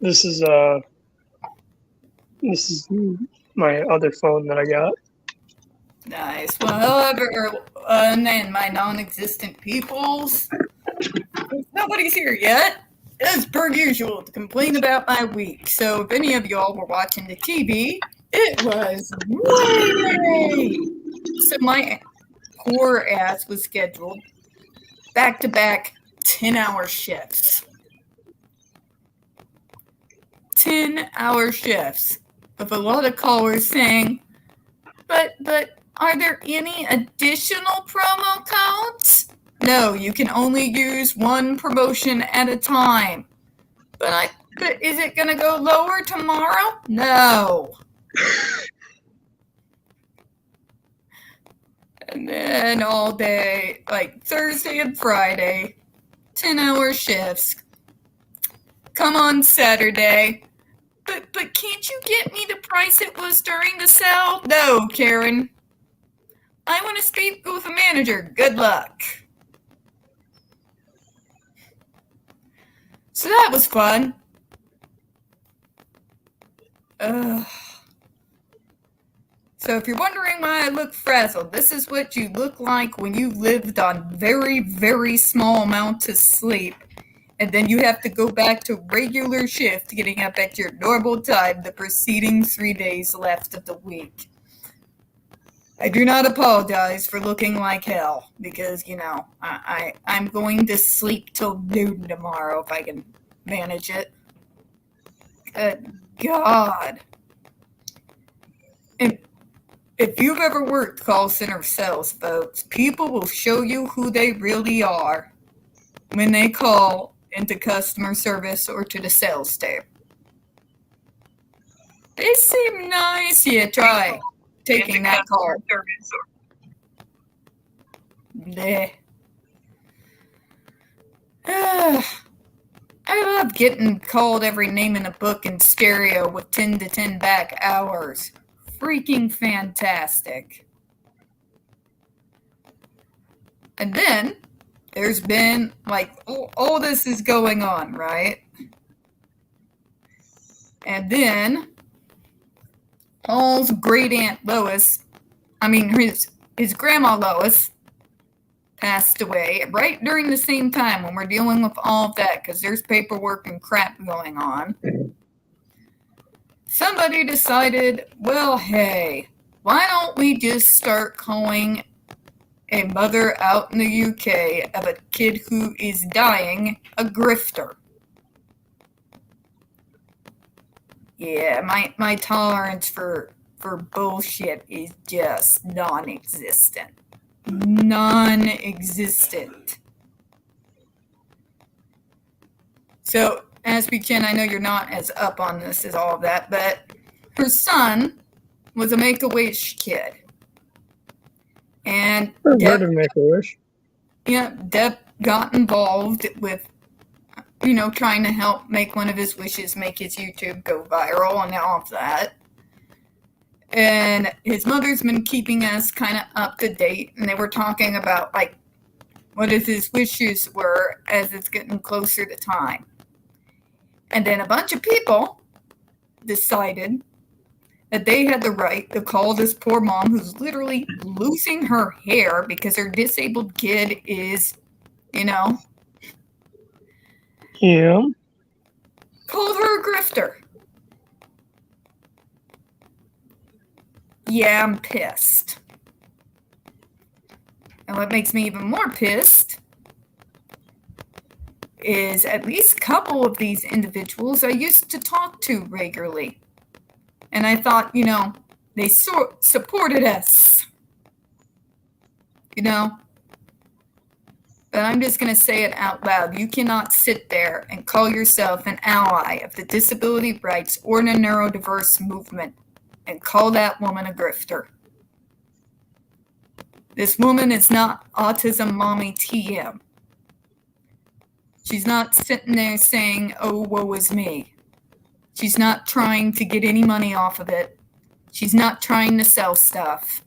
This is my other phone that I got. Nice. Well, however, and my non-existent peoples, nobody's here yet. As per usual, to complain about my week. So if any of y'all were watching the TV, it was way late. So my poor ass was scheduled back-to-back 10-hour shifts. 10-hour shifts with a lot of callers saying, but are there any additional promo codes? No, you can only use one promotion at a time. But is it going to go lower tomorrow? No. And then all day, like Thursday and Friday, 10-hour shifts. Come on Saturday. But can't you get me the price it was during the sale? No, Karen. I want to speak with a manager. Good luck. So that was fun. So if you're wondering why I look frazzled, this is what you look like when you lived on very, very small amounts of sleep. And then you have to go back to regular shift, getting up at your normal time the preceding 3 days left of the week. I do not apologize for looking like hell, because, I'm going to sleep till noon tomorrow if I can manage it. Good God. And if you've ever worked call center sales, folks, people will show you who they really are when they call into customer service or to the sales team. They seem nice. Yeah, try taking that call. Bleh. I love getting called every name in the book in stereo with 10 to 10 back hours. Freaking fantastic. And then there's been, all this is going on, right? And then Paul's great aunt Lois, his grandma Lois, passed away right during the same time when we're dealing with all of that, because there's paperwork and crap going on. Somebody decided, well, hey, why don't we just start calling a mother out in the UK of a kid who is dying a grifter? Yeah, my tolerance for bullshit is just non-existent. Non-existent. So, Aspie Chin, I know you're not as up on this as all of that, but her son was a Make-A-Wish kid. And Deb Make-A-Wish. Yeah, Deb got involved with, trying to help make one of his wishes make his YouTube go viral and all of that. And his mother's been keeping us kind of up to date, and they were talking about, what his wishes were as it's getting closer to time. And then a bunch of people decided that they had the right to call this poor mom who's literally losing her hair because her disabled kid is, Yeah. called her a grifter. Yeah, I'm pissed. And what makes me even more pissed is at least a couple of these individuals I used to talk to regularly. And I thought, they supported us. But I'm just going to say it out loud. You cannot sit there and call yourself an ally of the disability rights or the neurodiverse movement and call that woman a grifter. This woman is not Autism Mommy TM. She's not sitting there saying, oh, woe is me. She's not trying to get any money off of it. She's not trying to sell stuff.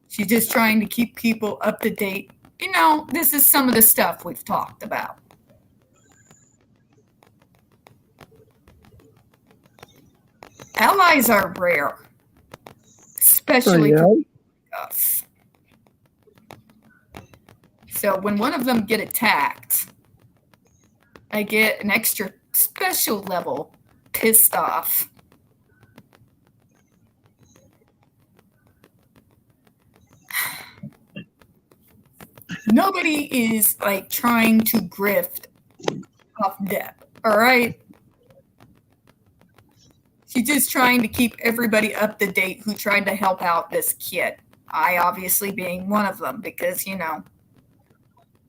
She's just trying to keep people up to date. This is some of the stuff we've talked about. allies are rare, Oh, especially yeah. for us. So when one of them get attacked, I get an extra special level pissed off. Nobody is like trying to grift off Deb, all right? She's just trying to keep everybody up to date who tried to help out this kid. I obviously being one of them because,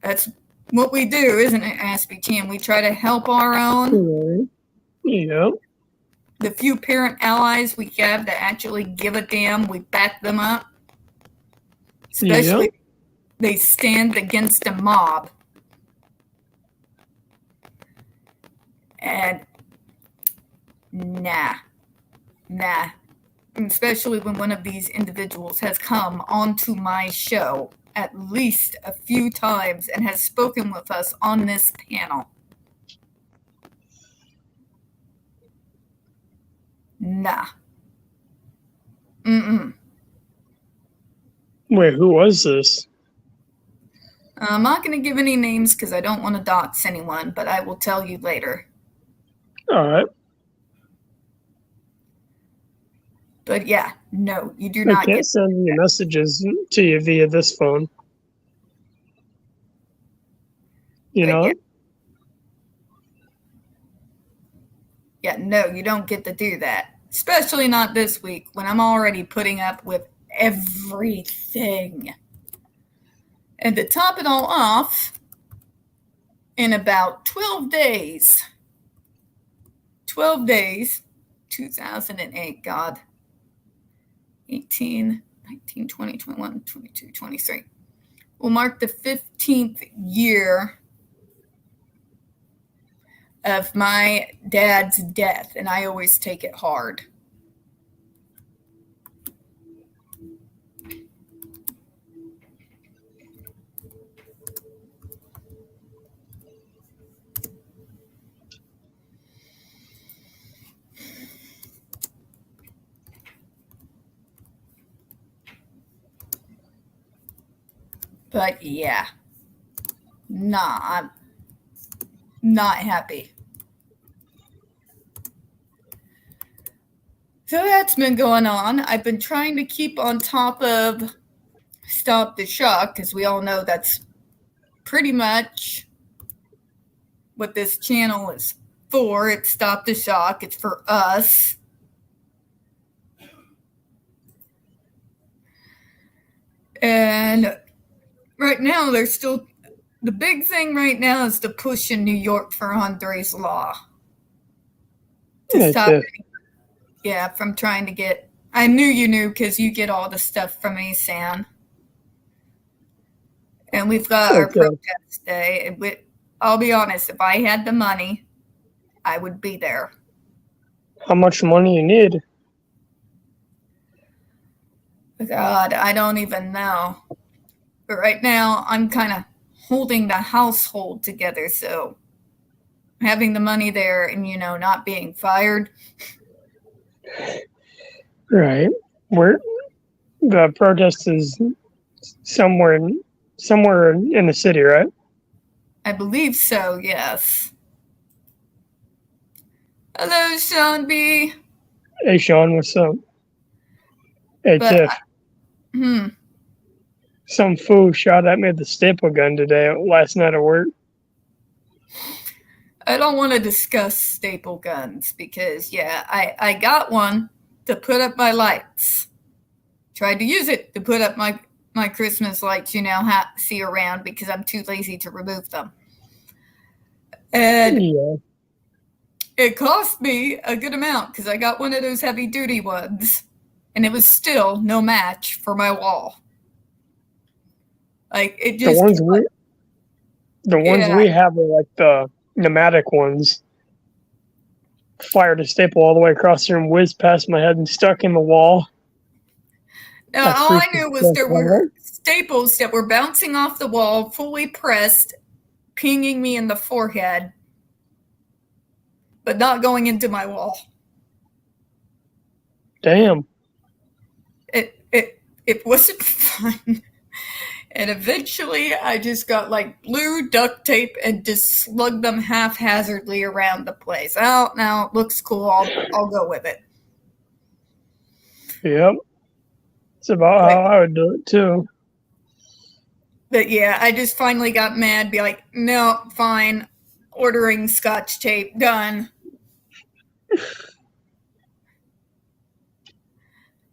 that's what we do, isn't it, Aspie Chan? We try to help our own. Right. Yeah. The few parent allies we have that actually give a damn, we back them up. Especially Yep. they stand against a mob. And nah. Especially when one of these individuals has come onto my show at least a few times and has spoken with us on this panel. Nah. Mm-mm. Wait, who was this? I'm not going to give any names because I don't want to dox anyone, but I will tell you later. All right. But yeah, no, you do I not can't get. send any messages to you via this phone. You But know? Yeah, no, you don't get to do that. Especially not this week when I'm already putting up with everything. And to top it all off, in about 12 days, 2008, God, 18, 19, 20, 21, 22, 23, will mark the 15th year of my dad's death, and I always take it hard. But yeah, nah, I'm not happy. So that's been going on. I've been trying to keep on top of Stop the Shock because we all know that's pretty much what this channel is for. It's Stop the Shock. It's for us. And right now, there's still the big thing right now is to push in New York for Andre's Law to stop. Yeah, from trying to get. I knew you knew because you get all the stuff from ASAN. And we've got our protest day. And I'll be honest, if I had the money, I would be there. How much money you need? God, I don't even know. But right now, I'm kind of holding the household together. So having the money there and, not being fired. Right. Where the protest is somewhere in the city, right? I believe so, yes. Hello, Sean B. Hey, Sean, what's up? Hey, Tiff. Some fool shot at me with a staple gun last night at work. I don't want to discuss staple guns because, I got one to put up my lights. Tried to use it to put up my Christmas lights, see around because I'm too lazy to remove them. And it cost me a good amount because I got one of those heavy-duty ones, and it was still no match for my wall. Like, it just... The ones we have are like the pneumatic ones. Fired a staple all the way across the room, whizzed past my head and stuck in the wall. No, all I knew was there were staples that were bouncing off the wall, fully pressed, pinging me in the forehead, but not going into my wall. Damn. It wasn't fun. And eventually I just got like blue duct tape and just slugged them haphazardly around the place. Oh, now it looks cool. I'll go with it. Yep. It's about how I would do it too. But yeah, I just finally got mad, be like, no, fine. Ordering Scotch tape, done.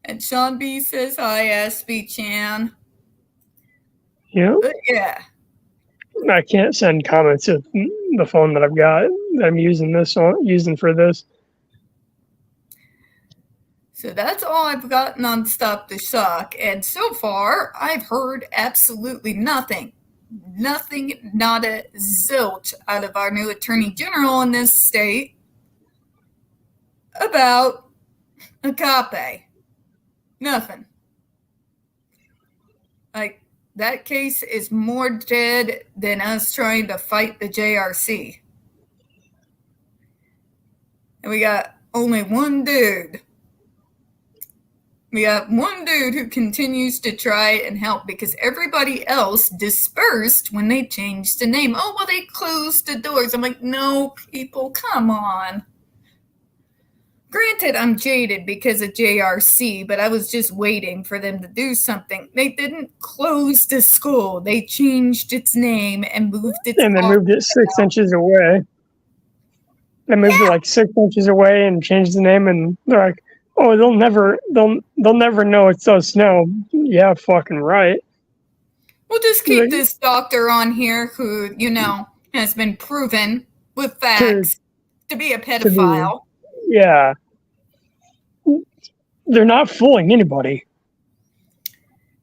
And Sean B says hi, SB Chan. Yep. But yeah. I can't send comments to the phone that I've got that I'm using for this. So that's all I've gotten on Stop the Shock. And so far, I've heard absolutely nothing. Nothing, not a zilch out of our new Attorney General in this state about Agape. Nothing. Like, that case is more dead than us trying to fight the JRC. And we got only one dude. We got one dude who continues to try and help because everybody else dispersed when they changed the name. Oh, well, they closed the doors. I'm like, no, people, come on. Granted, I'm jaded because of JRC, but I was just waiting for them to do something. They didn't close the school. They changed its name and moved its And they moved it 6 inches away. They moved it like 6 inches away and changed the name, and they're like, oh, they'll never know it's us now. Yeah, fucking right. We'll just keep this doctor on here who, has been proven with facts to be a pedophile. Yeah. They're not fooling anybody.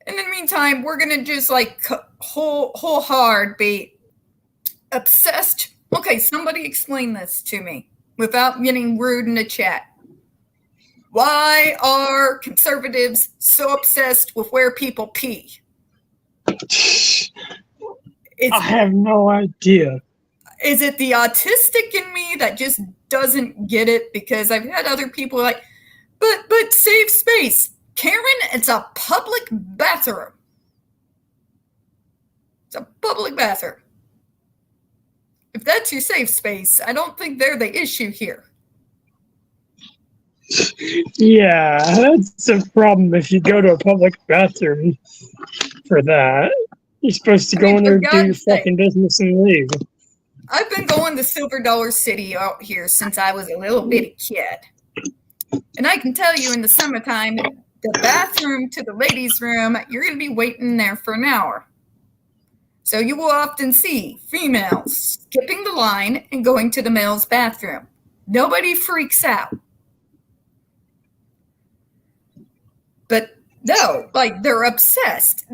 In the meantime, we're going to just whole hard be obsessed. Okay, somebody explain this to me without getting rude in the chat. Why are conservatives so obsessed with where people pee? I have no idea. Is it the autistic in me that just doesn't get it? Because I've had other people like, but save space. Karen, it's a public bathroom. It's a public bathroom. If that's your safe space, I don't think they're the issue here. Yeah, that's a problem if you go to a public bathroom for that. You're supposed to go in there, do your fucking business, and leave. I've been going to Silver Dollar City out here since I was a little bitty kid. And I can tell you in the summertime, the bathroom to the ladies' room, you're going to be waiting there for an hour. So you will often see females skipping the line and going to the male's bathroom. Nobody freaks out. But no, they're obsessed.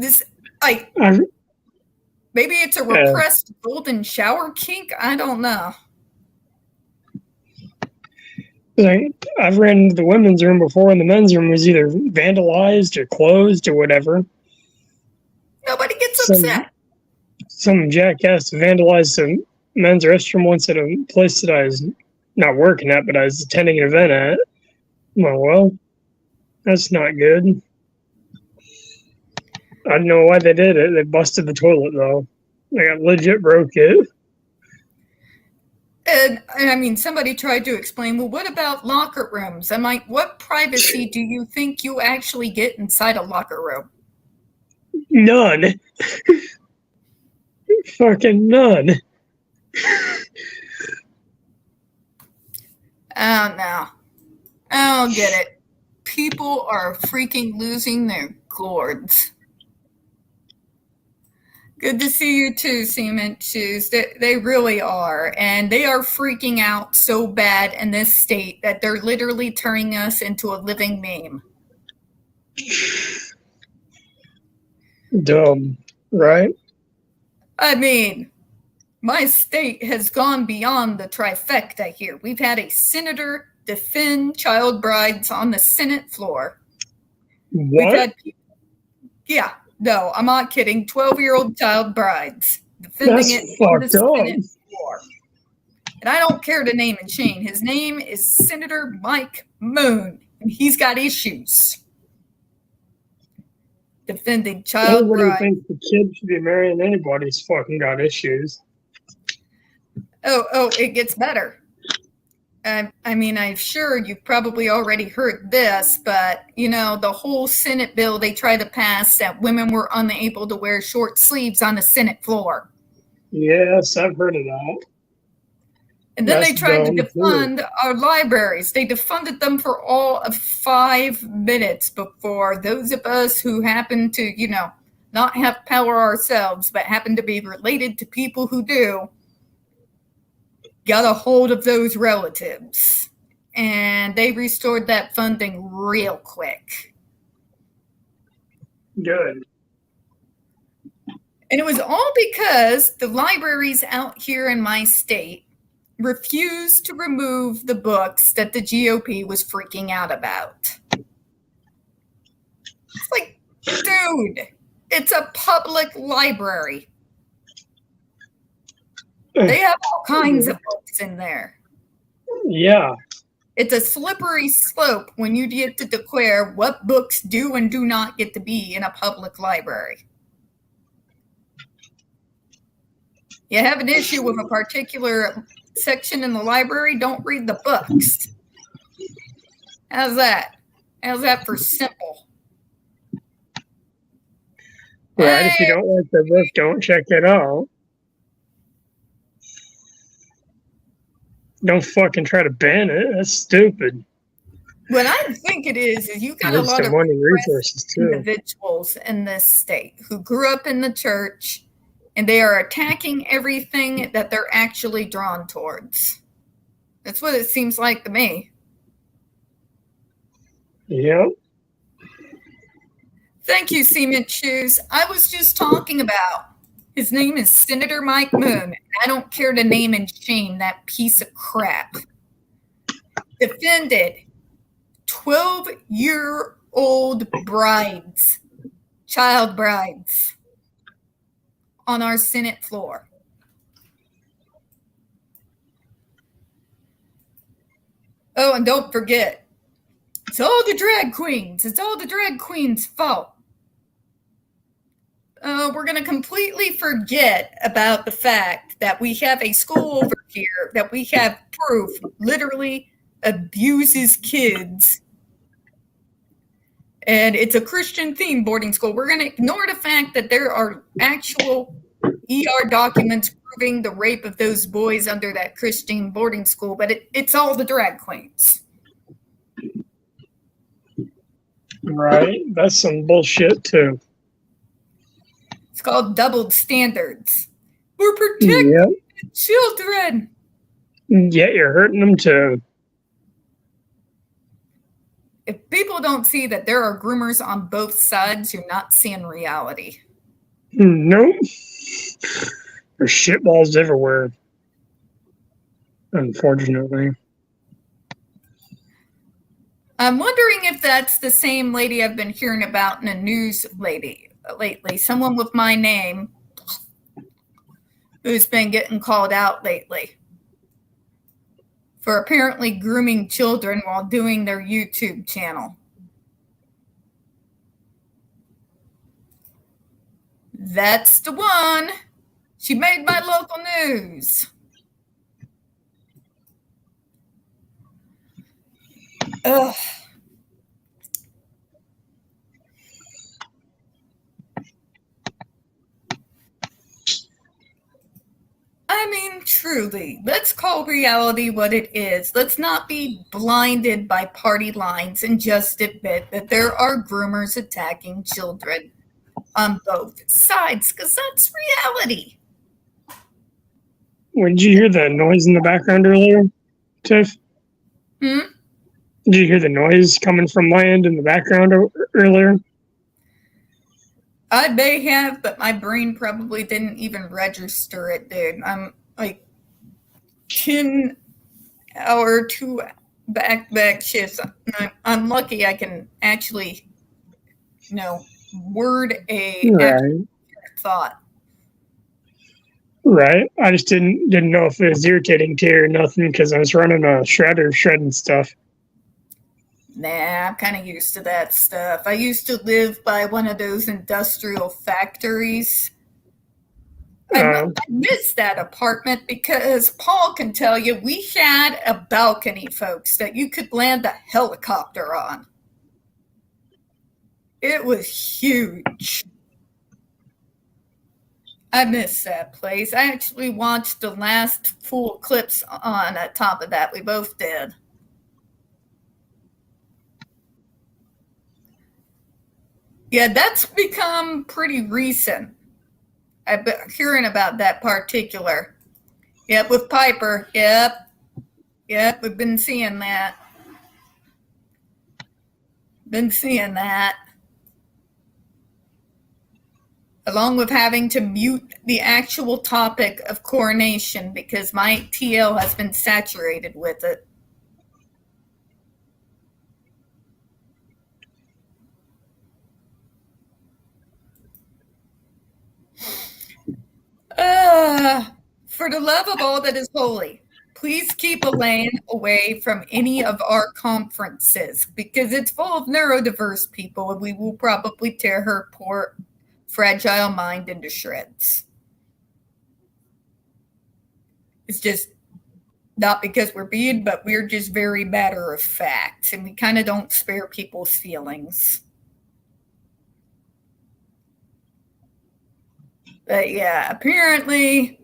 Maybe it's a repressed golden shower kink. I don't know. I've ran into the women's room before, and the men's room was either vandalized or closed or whatever. Nobody gets upset. Some jackass vandalized the men's restroom once at a place that I was not working at, but I was attending an event at. Well, that's not good. I don't know why they did it. They busted the toilet, though. They got legit broke it. And I mean, somebody tried to explain, well, what about locker rooms? I'm like, what privacy do you think you actually get inside a locker room? None. Fucking none. I don't know. I don't get it. People are freaking losing their gourds. Good to see you too, Cement Shoes. They really are. And they are freaking out so bad in this state that they're literally turning us into a living meme. Dumb, right? I mean, my state has gone beyond the trifecta here. We've had a senator defend child brides on the Senate floor. What? We've had people, yeah. No, I'm not kidding. 12-year-old child brides defending it on the Senate floor. And I don't care to name and shame. His name is Senator Mike Moon. He's got issues. Defending child Everybody bride. thinks the kid should be marrying anybody. He's fucking got issues. Oh, it gets better. I mean, I'm sure you've probably already heard this, but, the whole Senate bill they tried to pass that women were unable to wear short sleeves on the Senate floor. Yes, I've heard of that. And then they That's tried to dumb, defund our libraries. They defunded them for all of 5 minutes before those of us who happen to, not have power ourselves, but happen to be related to people who do, got a hold of those relatives, and they restored that funding real quick. Good. And it was all because the libraries out here in my state refused to remove the books that the GOP was freaking out about. It's like, dude, it's a public library. They have all kinds of books in there. Yeah. It's a slippery slope when you get to declare what books do and do not get to be in a public library. You have an issue with a particular section in the library, don't read the books. How's that? How's that for simple? Right. If you don't like the book, don't check it out. Don't fucking try to ban it. That's stupid. What I think it is you got a lot of money resources too. Individuals in this state who grew up in the church, and they are attacking everything that they're actually drawn towards. That's what it seems like to me. Yep. Thank you, Cement Shoes. I was just talking about. His name is Senator Mike Moon. I don't care to name and shame that piece of crap. Defended 12-year-old brides, child brides, on our Senate floor. Oh, and don't forget, it's all the drag queens. It's all the drag queens' fault. We're going to completely forget about the fact that we have a school over here that we have proof literally abuses kids. And it's a Christian-themed boarding school. We're going to ignore the fact that there are actual ER documents proving the rape of those boys under that Christian boarding school, but it's all the drag queens. Right. That's some bullshit, too. It's called doubled standards. We're protecting children. Yet you're hurting them, too. If people don't see that there are groomers on both sides, you're not seeing reality. Nope. There's shitballs everywhere. Unfortunately. I'm wondering if that's the same lady I've been hearing about in the news lately. Someone with my name who's been getting called out lately for apparently grooming children while doing their YouTube channel. That's the one. She made my local news. Ugh. I mean, truly, let's call reality what it is. Let's not be blinded by party lines and just admit that there are groomers attacking children on both sides, because that's reality. Did you hear the noise in the background earlier, Tiff? Did you hear the noise coming from my end in the background earlier? I may have, but my brain probably didn't even register it, dude. I'm like 10-hour, 2 back-to-back shifts. I'm lucky I can actually, word a thought. Right. I just didn't know if it was irritating to you or nothing because I was running a shredder shredding stuff. Nah, I'm kind of used to that stuff. I used to live by one of those industrial factories. I miss that apartment because Paul can tell you we had a balcony, folks, that you could land a helicopter on. It was huge. I miss that place. I actually watched the last full eclipse on top of that. We both did. Yeah, that's become pretty recent. I've been hearing about that particular. Yep, with Piper. Yep, we've been seeing that. Along with having to mute the actual topic of coronation because my TL has been saturated with it. For the love of all that is holy, please keep Elaine away from any of our conferences because it's full of neurodiverse people and we will probably tear her poor, fragile mind into shreds. It's just not because we're mean, but we're just very matter of fact and we kind of don't spare people's feelings. But yeah, apparently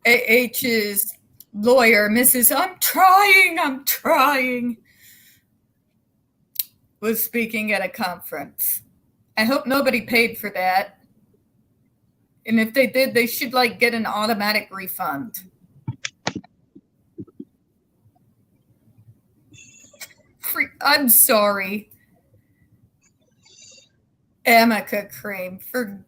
AH's lawyer, Mrs. I'm trying, was speaking at a conference. I hope nobody paid for that. And if they did, they should get an automatic refund. I'm sorry, Amica Cream, for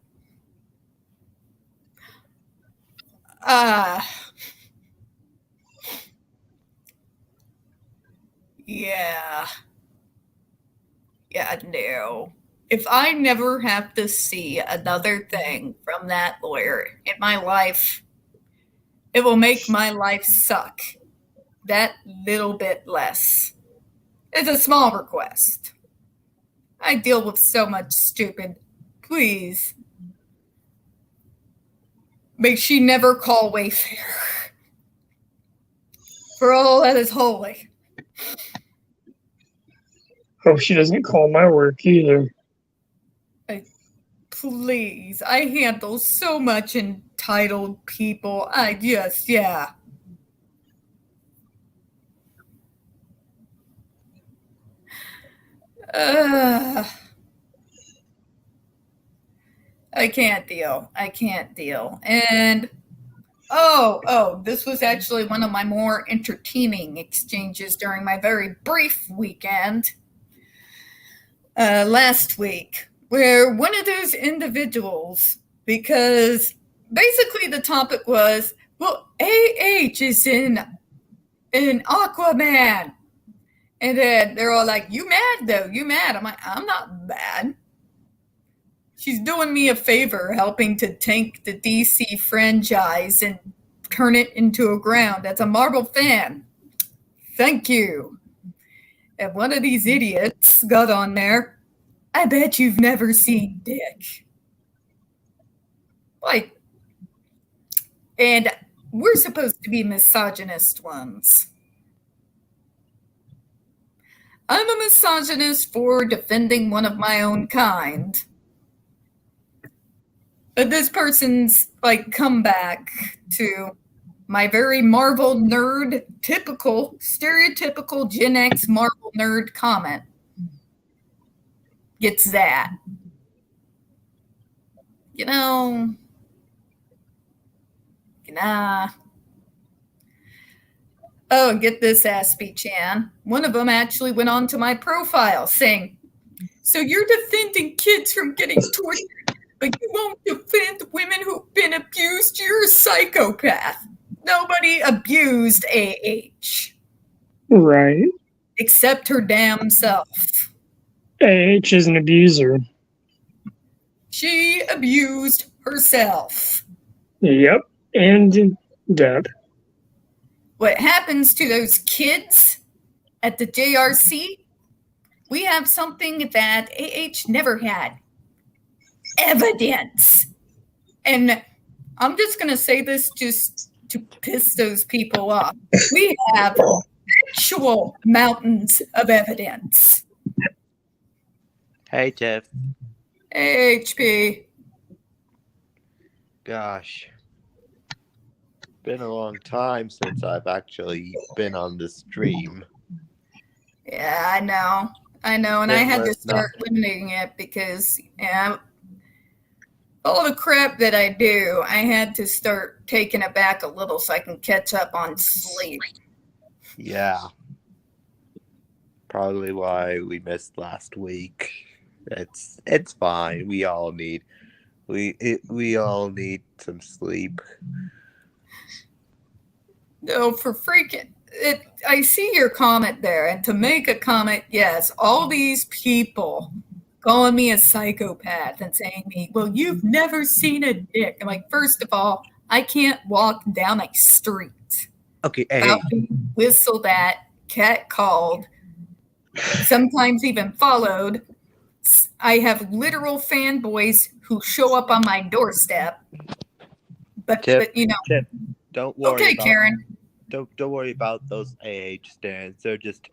no. If I never have to see another thing from that lawyer in my life, it will make my life suck that little bit less. It's a small request. I deal with so much stupid. Please. May she never call Wayfair. For all that is holy. Hope she doesn't call my work either. Please. I handle so much entitled people. I can't deal. And this was actually one of my more entertaining exchanges during my very brief weekend last week, where one of those individuals, because basically the topic was, well, AH is in Aquaman. And then they're all like, you mad though? You mad? I'm like, I'm not mad. She's doing me a favor, helping to tank the DC franchise and turn it into a ground. That's a Marvel fan. Thank you. And one of these idiots got on there. I bet you've never seen Dick. And we're supposed to be misogynist ones. I'm a misogynist for defending one of my own kind. But this person's comeback to my very Marvel nerd, stereotypical Gen X Marvel nerd comment gets that. Oh, get this, Aspie Chan. One of them actually went on to my profile saying, so you're defending kids from getting tortured, but you won't defend women who've been abused? You're a psychopath. Nobody abused AH. Right. Except her damn self. AH is an abuser. She abused herself. Yep. And Deb. What happens to those kids at the JRC we have something that AH never had: evidence. And I'm just going to say this just to piss those people off. We have actual mountains of evidence. Hey, Tiff. Hey, HP. Gosh. Been a long time since I've actually been on the stream. Yeah, I know. And I had to start limiting it because all the crap that I do, I had to start taking it back a little so I can catch up on sleep. Yeah. Probably why we missed last week. It's fine. We all need some sleep. No, for freaking it. I see your comment there, and to make a comment, yes, all these people calling me a psychopath and saying me, well, you've never seen a dick. I'm like, first of all, I can't walk down a street Okay, hey. without being whistled at, catcalled, sometimes even followed. I have literal fanboys who show up on my doorstep. But you know, Tip, don't worry. Okay, Karen. Don't worry about those AH stands. They're just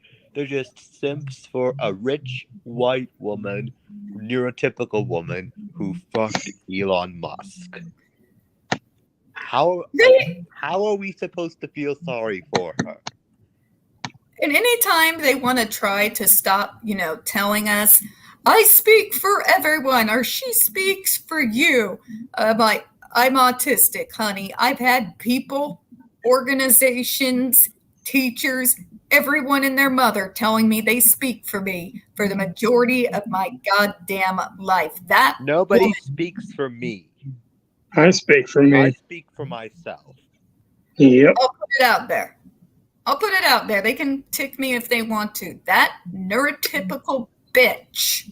simps for a rich white woman, neurotypical woman who fucked Elon Musk. How are we supposed to feel sorry for her? And anytime they want to try to stop, telling us, I speak for everyone, or she speaks for you. I'm like, I'm autistic, honey. I've had people, organizations, teachers, everyone and their mother telling me they speak for me for the majority of my goddamn life. Nobody speaks for me. I speak for me. I speak for myself. Yep. I'll put it out there. They can tick me if they want to. That neurotypical bitch,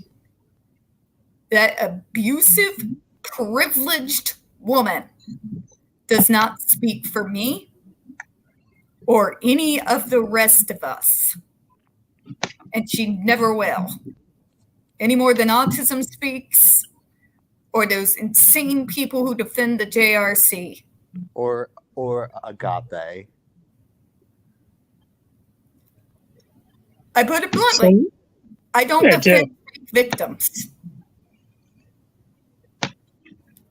that abusive, privileged woman does not speak for me or any of the rest of us. And she never will. Any more than autism speaks or those insane people who defend the JRC. Or Agape. I put it bluntly. I don't defend victims.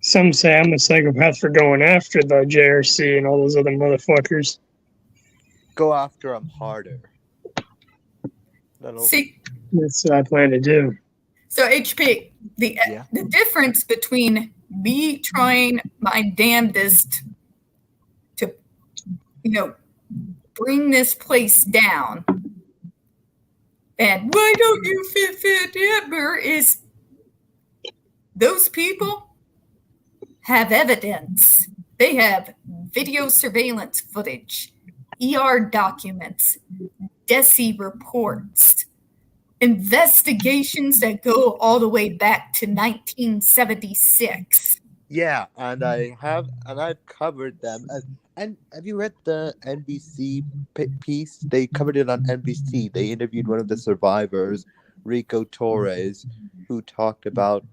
Some say I'm a psychopath for going after the JRC and all those other motherfuckers. Go after them harder. See, that's what I plan to do. So HP, the difference between me trying my damnedest to, bring this place down, and why don't you fit Amber, is those people have evidence. They have video surveillance footage, ER documents, DESI reports, investigations that go all the way back to 1976. Yeah, and I've covered them. And have you read the NBC piece? They covered it on NBC. They interviewed one of the survivors, Rico Torres, who talked about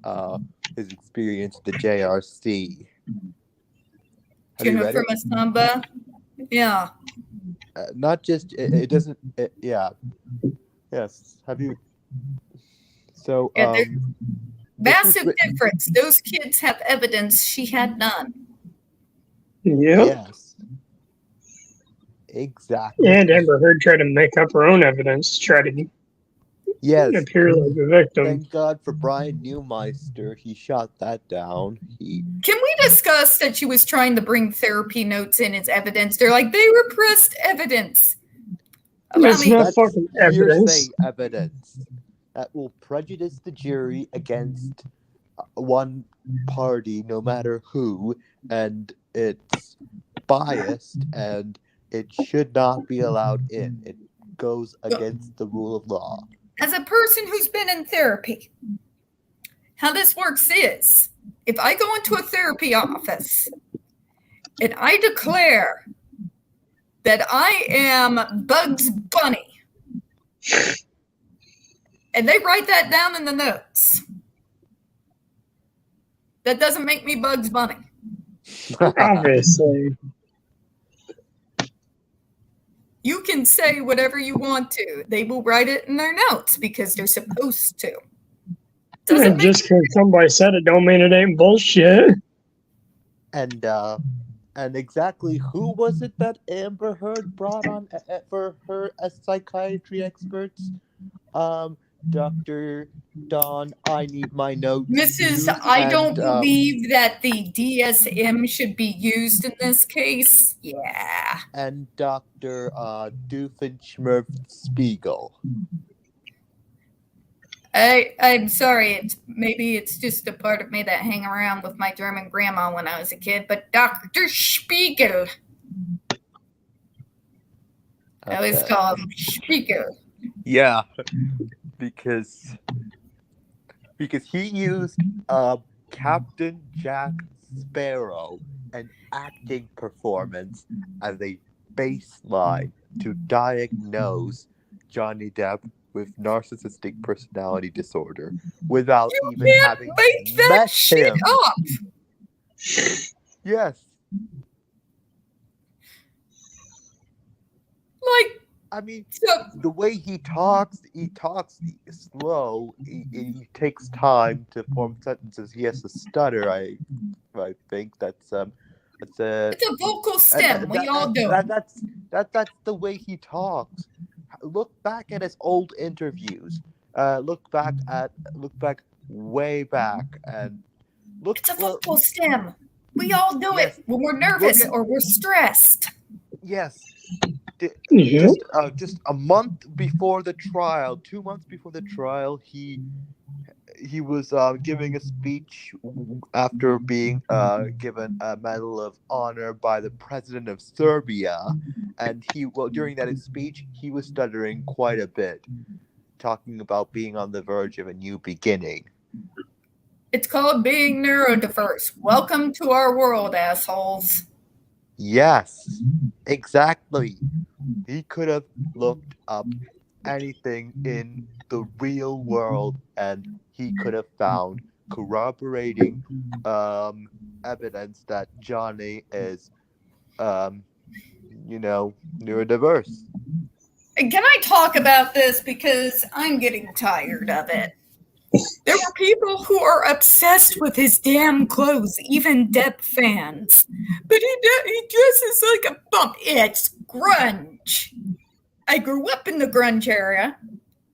his experience at the JRC. From a samba? Yeah. Not just it doesn't. Yeah. Yes. Have you? So. Massive difference. Those kids have evidence. She had none. Yep. Yes. Exactly. And Amber Heard tried to make up her own evidence, try to appear like a victim. Thank God for Brian Neumeister. He shot that down. Can we discuss that she was trying to bring therapy notes in as evidence? They're like, they repressed evidence. That's not fucking evidence. Evidence that will prejudice the jury against one party, no matter who, and it's biased, and it should not be allowed in. It goes against the rule of law. As a person who's been in therapy, how this works is, if I go into a therapy office and I declare that I am Bugs Bunny, And they write that down in the notes. That doesn't make me Bugs Bunny. Obviously. You can say whatever you want to. They will write it in their notes because they're supposed to. And just because somebody said it don't mean it ain't bullshit. And exactly who was it that Amber Heard brought on for her as psychiatry experts? Dr. Dawn, I need my notes. Mrs. I don't believe that the DSM should be used in this case. Yeah. And Dr. Doofenshmirtz-Spiegel. I'm sorry. Maybe it's just a part of me that hang around with my German grandma when I was a kid. But Dr. Spiegel. I always call him Spiegel. Yeah, because he used Captain Jack Sparrow, an acting performance, as a baseline to diagnose Johnny Depp with narcissistic personality disorder without even having make that met shit him. up. Yes. Like, I mean, so, the way he talks slow. He takes time to form sentences. He has to stutter. I think that's it's a vocal stem. We all do. That's the way he talks. Look back at his old interviews. Look back way back, and look. It's a vocal stem. We all do it when we're nervous or we're stressed. Yes. Yeah. Just a month before the trial, 2 months before the trial, he was giving a speech after being given a Medal of Honor by the President of Serbia, and during that speech he was stuttering quite a bit, talking about being on the verge of a new beginning. It's called being neurodiverse. Welcome to our world, assholes. Yes, exactly. He could have looked up anything in the real world, and he could have found corroborating evidence that Johnny is, neurodiverse. Can I talk about this because I'm getting tired of it? There are people who are obsessed with his damn clothes, even Depp fans. But he dresses like a bump. It's grunge. I grew up in the grunge era.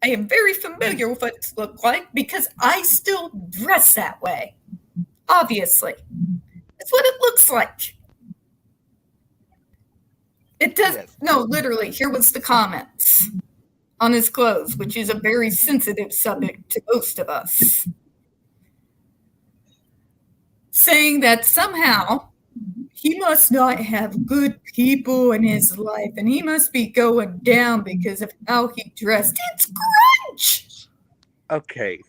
I am very familiar with what it looks like because I still dress that way. Obviously. That's what it looks like. It does. Yes. No, literally, here was the comments on his clothes, which is a very sensitive subject to most of us. Saying that somehow he must not have good people in his life and he must be going down because of how he dressed. It's grunge! Okay.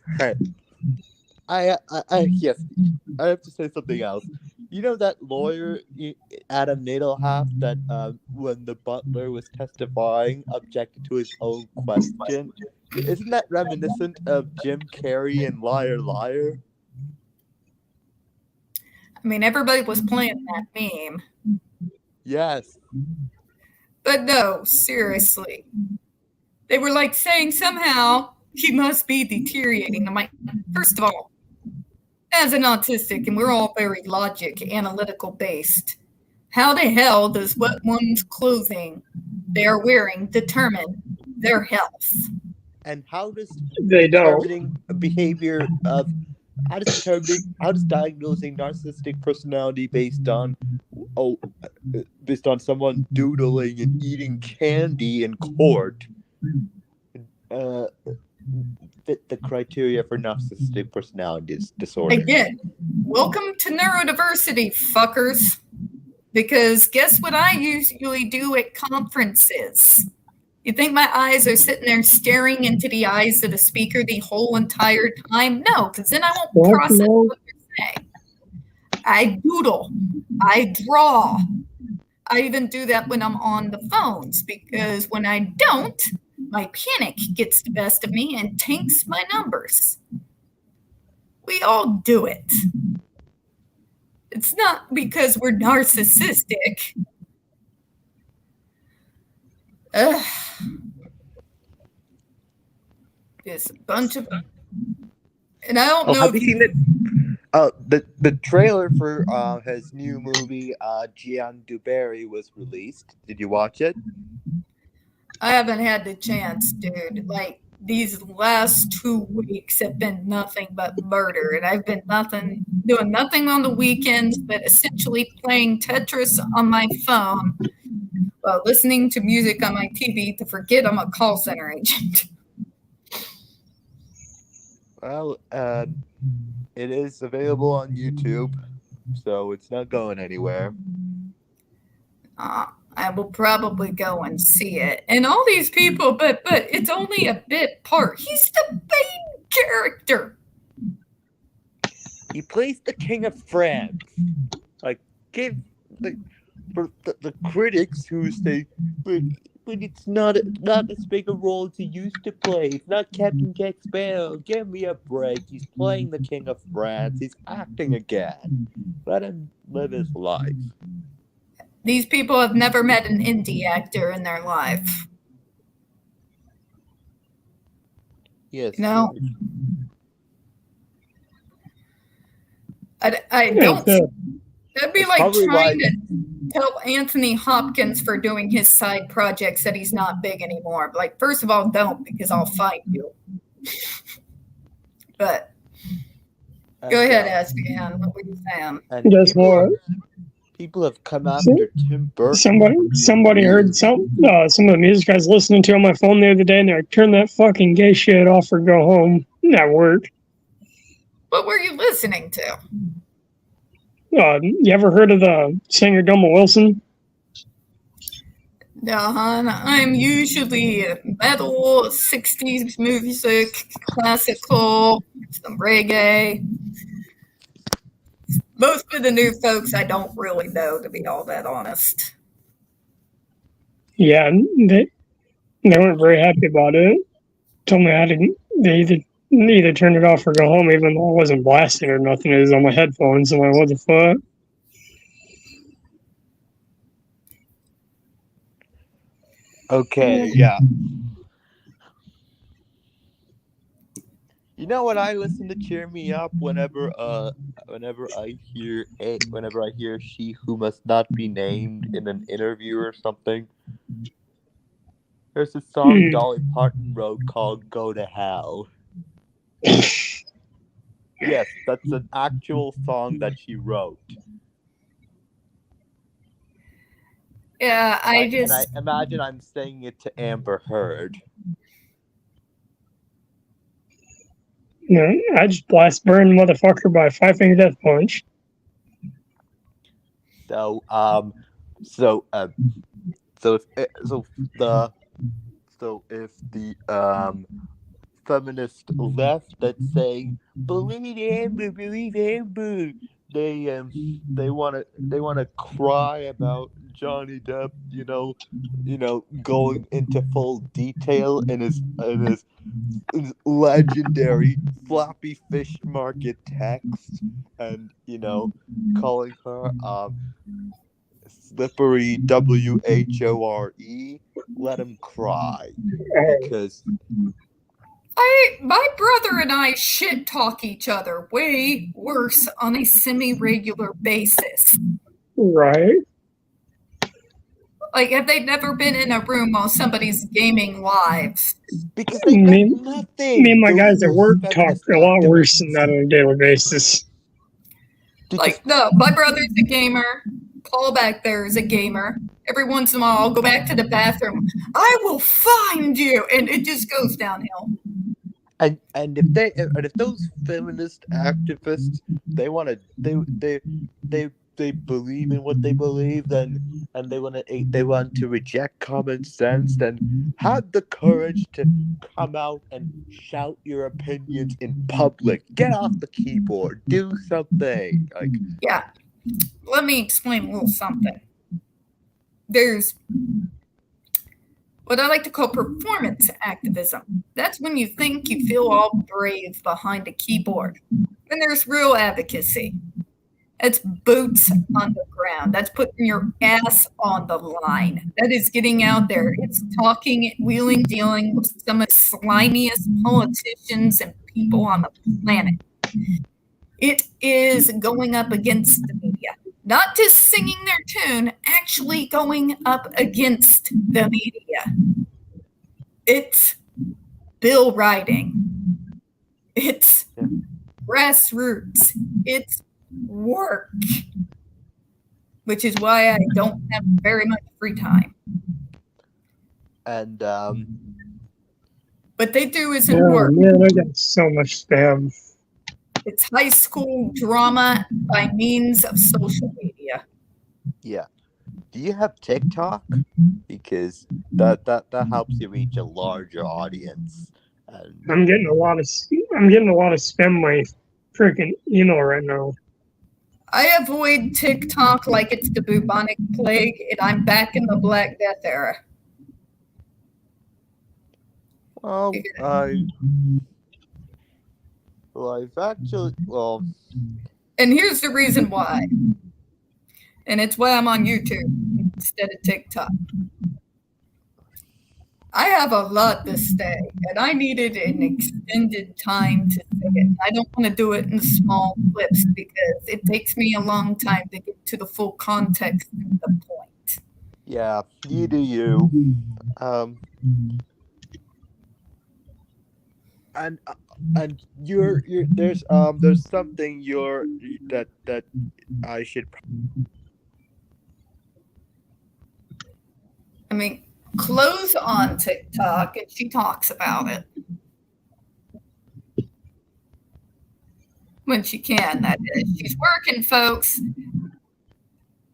I have to say something else. You know that lawyer, Adam Nadelhoff, that when the butler was testifying, objected to his own question? Isn't that reminiscent of Jim Carrey in Liar Liar? I mean, everybody was playing that meme. Yes. But no, seriously. They were like saying somehow he must be deteriorating. I'm like, first of all, as an autistic, and we're all very logic, analytical based, how the hell does what one's clothing they're wearing determine their health? And how does They don't. determining behavior of how does diagnosing narcissistic personality based on someone doodling and eating candy in court fit the criteria for narcissistic personality disorder? Again, welcome to neurodiversity, fuckers. Because guess what I usually do at conferences? You think my eyes are sitting there staring into the eyes of the speaker the whole entire time? No, because then I won't process what you're saying. I doodle. I draw. I even do that when I'm on the phones, because when I don't, my panic gets the best of me and tanks my numbers. We all do it. It's not because we're narcissistic. Ugh. It's a bunch of... And I don't know have if you seen it? The trailer for his new movie, Gian Duberry, was released. Did you watch it? I haven't had the chance, dude. Like, these last 2 weeks have been nothing but murder, and I've been doing nothing on the weekends, but essentially playing Tetris on my phone while listening to music on my TV to forget I'm a call center agent. Well, it is available on YouTube, so it's not going anywhere. I will probably go and see it. And all these people, but it's only a bit part. He's the main character. He plays the King of France. Like, for the critics who say, but it's not as big a role as he used to play. It's not Captain Jack Sparrow. Give me a break. He's playing the King of France. He's acting again. Let him live his life. These people have never met an indie actor in their life. Yes. No. I don't. That'd be like trying to tell Anthony Hopkins for doing his side projects that he's not big anymore. Like, first of all, don't, because I'll fight you. But go ahead, Asbian. What were you saying? Guess what? People have come after Tim Burton. Somebody heard some of the music I was listening to on my phone the other day, and they're like, turn that fucking gay shit off or go home. That worked. What were you listening to? You ever heard of the singer Gummo Wilson? No, hon. I'm usually metal, 60s music, classical, some reggae. Most of the new folks I don't really know, to be all that honest. Yeah, they weren't very happy about it. Told me they either turn it off or go home, even though I wasn't blasting or nothing. It was on my headphones. I'm like, what the fuck? Okay, yeah. You know what I listen to cheer me up whenever I hear She Who Must Not Be Named in an interview or something? There's a song Dolly Parton wrote called Go to Hell. Yes, that's an actual song that she wrote. Yeah, I imagine I'm saying it to Amber Heard. No, I just blast burn motherfucker by 5-finger death punch. So if the feminist left that's saying believe Amber, they want to cry about Johnny Depp, going into full detail in his legendary floppy fish market text, and calling her slippery WHORE. Let him cry, because my brother and I shit talk each other way worse on a semi-regular basis. Right. Like, have they never been in a room while somebody's gaming live? Because they got nothing. Me and my guys at work talk a lot worse than that on a daily basis. Like, no, my brother's a gamer. Paul back there is a gamer. Every once in a while, I'll go back to the bathroom. I will find you, and it just goes downhill. And if those feminist activists they believe in what they believe, then and they want to reject common sense, then have the courage to come out and shout your opinions in public. Get off the keyboard. Do something. Yeah. Let me explain a little something. There's what I like to call performance activism. That's when you think you feel all brave behind a keyboard. When there's real advocacy. It's boots on the ground. That's putting your ass on the line. That is getting out there. It's talking, wheeling, dealing with some of the slimiest politicians and people on the planet. It is going up against the media. Not just singing their tune, actually going up against the media. It's bill writing. It's grassroots. It's work. Which is why I don't have very much free time. And What they do isn't Yeah, work. man, I got so much spam. It's high school drama by means of social media. yeah. Do you have TikTok? Because that helps you reach a larger audience. And I'm getting a lot of spam on my freaking email right now. I avoid TikTok like it's the bubonic plague, and I'm back in the Black Death era. well, I've actually And here's the reason why. And it's why I'm on YouTube instead of TikTok. I have a lot to say, and I needed an extended time to say it. I don't want to do it in small clips because it takes me a long time to get to the full context of the point. yeah, you do you. And you're there's something that I should. I mean, Chloe's on TikTok and she talks about it. When she can, that is. She's working, folks.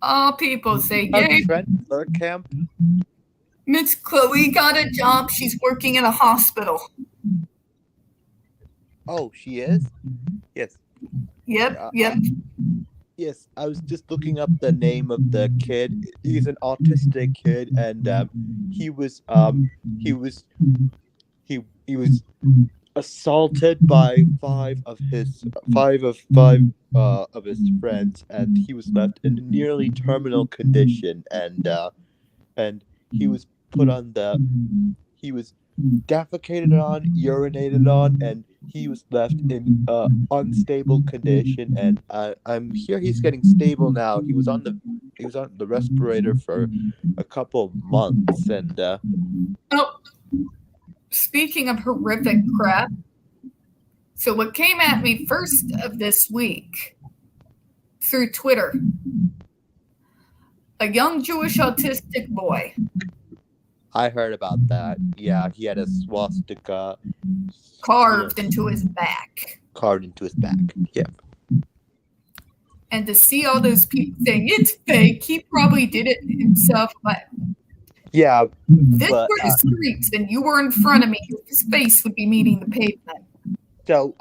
All people say, yay, Trent Camp. Miss Chloe got a job. She's working in a hospital. Oh, she is? Yes. Yep. Yes, I was just looking up the name of the kid. He's an autistic kid, and he was assaulted by five of his friends, and he was left in a nearly terminal condition, and he was put on he was defecated on, urinated on, and he was left in unstable condition. And I'm here. He's getting stable now. He was on the respirator for a couple of months, and Oh, speaking of horrific crap, so what came at me first of this week through Twitter, a young Jewish autistic boy. I heard about that. Yeah, he had a swastika carved into his back. Yep. And to see all those people saying it's fake, he probably did it himself, but yeah, this were the streets and you were in front of me, his face would be meeting the pavement. So,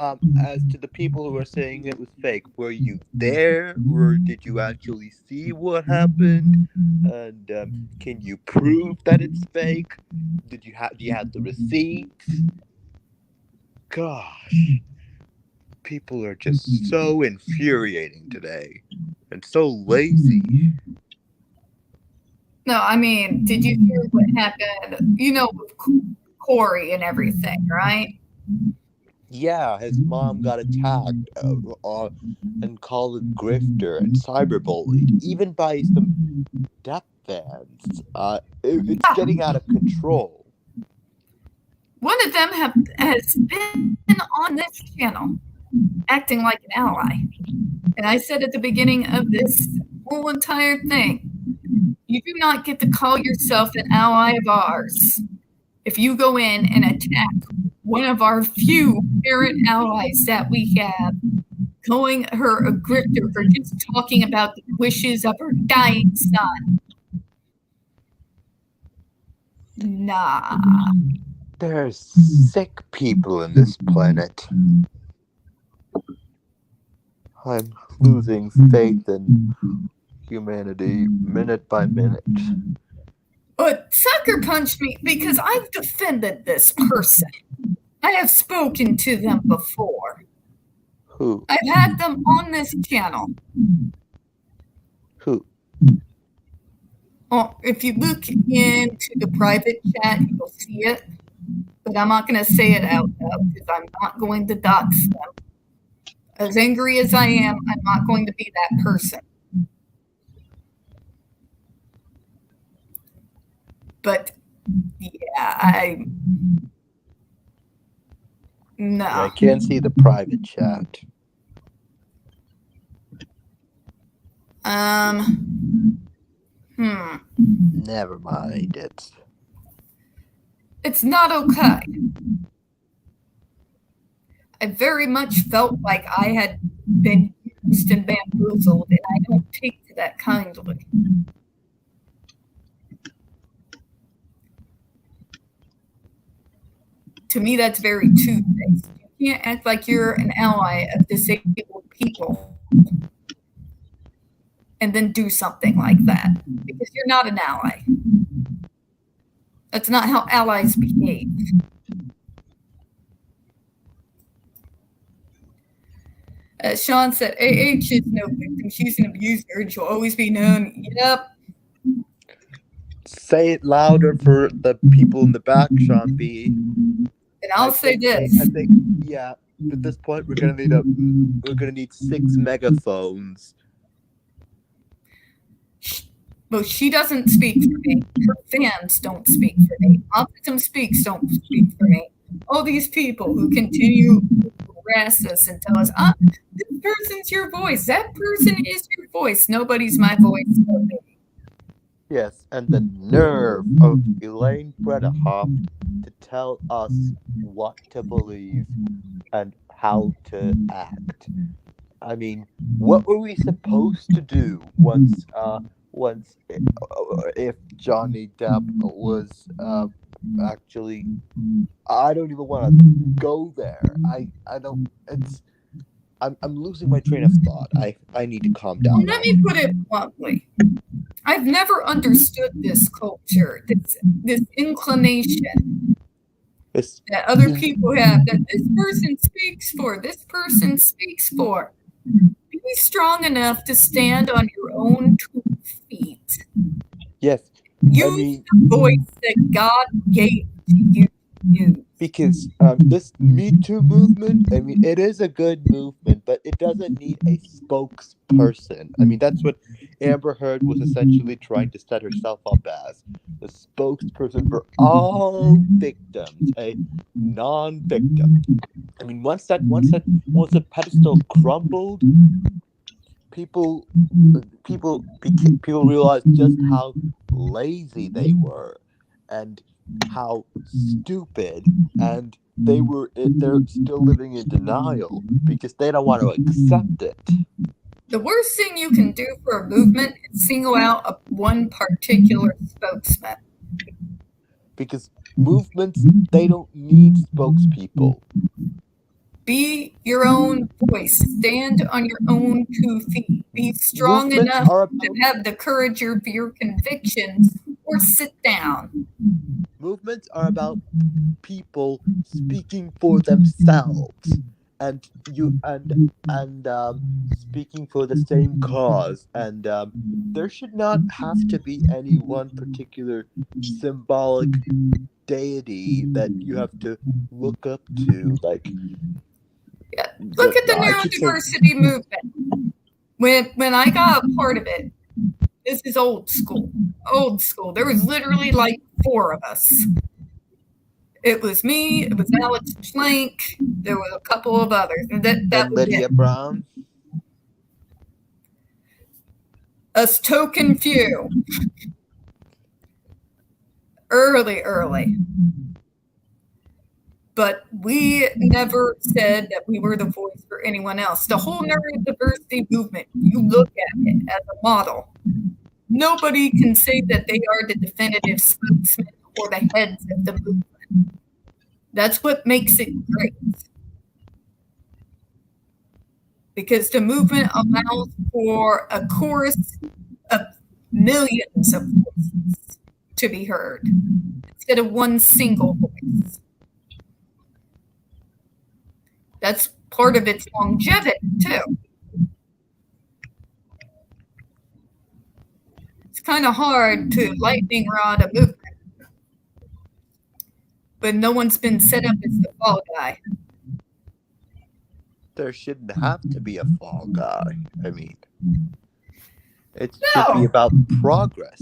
as to the people who are saying it was fake, were you there, or did you actually see what happened? And can you prove that it's fake? Do you have the receipts? Gosh, people are just so infuriating today, and so lazy. No, I mean, did you hear what happened? You know, with Corey and everything, right? Yeah, his mom got attacked and called a grifter and cyberbullied, even by some deaf fans. It's getting out of control. One of them has been on this channel acting like an ally. And I said at the beginning of this whole entire thing, you do not get to call yourself an ally of ours if you go in and attack one of our few parent allies that we have, calling her a grifter for just talking about the wishes of her dying son. Nah. There's sick people in this planet. I'm losing faith in humanity minute by minute. But Sucker punched me because I've defended this person. I have spoken to them before. Who? I've had them on this channel. Who? Oh, if you look into the private chat, you'll see it. But I'm not going to say it out loud because I'm not going to dox them. As angry as I am, I'm not going to be that person. But yeah, no. I can't see the private chat. Never mind it. It's not okay. I very much felt like I had been used and bamboozled, and I don't take to that kindly. To me, that's very two-faced. You can't act like you're an ally of disabled people and then do something like that, because you're not an ally. That's not how allies behave. As Sean said, AH is no victim. She's an abuser and she'll always be known. Yep. Say it louder for the people in the back, Sean B. And I'll say this. I think, yeah, at this point we're gonna need 6 megaphones. Well, she doesn't speak for me. Her fans don't speak for me. Autism Speaks don't speak for me. All these people who continue to harass us and tell us, this person's your voice. That person is your voice. Nobody's my voice but me. Yes, and the nerve of Elaine Bredehoft to tell us what to believe and how to act. I mean, what were we supposed to do once if Johnny Depp was actually? I don't even want to go there. I don't. I'm losing my train of thought. I need to calm down. Let me put it bluntly. I've never understood this culture, this inclination that other people have, that this person speaks for, this person speaks for. Be strong enough to stand on your own 2 feet. Yes. Use the voice that God gave to you. Because this Me Too movement, I mean, it is a good movement, but it doesn't need a spokesperson. I mean, that's what Amber Heard was essentially trying to set herself up as, the spokesperson for all victims, a non-victim. I mean, once the pedestal crumbled, people realized just how lazy they were and how stupid, and they're still living in denial because they don't want to accept it. The worst thing you can do for a movement is single out one particular spokesman. Because movements, they don't need spokespeople. Be your own voice. Stand on your own 2 feet. Be strong enough to have the courage of your convictions, or sit down. Movements are about people speaking for themselves and speaking for the same cause, and there should not have to be any one particular symbolic deity that you have to look up to. Like, yeah, look at the neurodiversity movement. When I got a part of it, this is old school. There was literally like 4 of us. It was me, it was Alex Plank, there were a couple of others. And that was Lydia Brown. Us token few. Early. But we never said that we were the voice for anyone else. The whole neurodiversity movement, you look at it as a model. Nobody can say that they are the definitive spokesman or the heads of the movement. That's what makes it great. Because the movement allows for a chorus of millions of voices. to be heard instead of one single voice. That's part of its longevity, too. It's kind of hard to lightning rod a movement, but no one's been set up as the fall guy. There shouldn't have to be a fall guy. I mean, it should be about progress.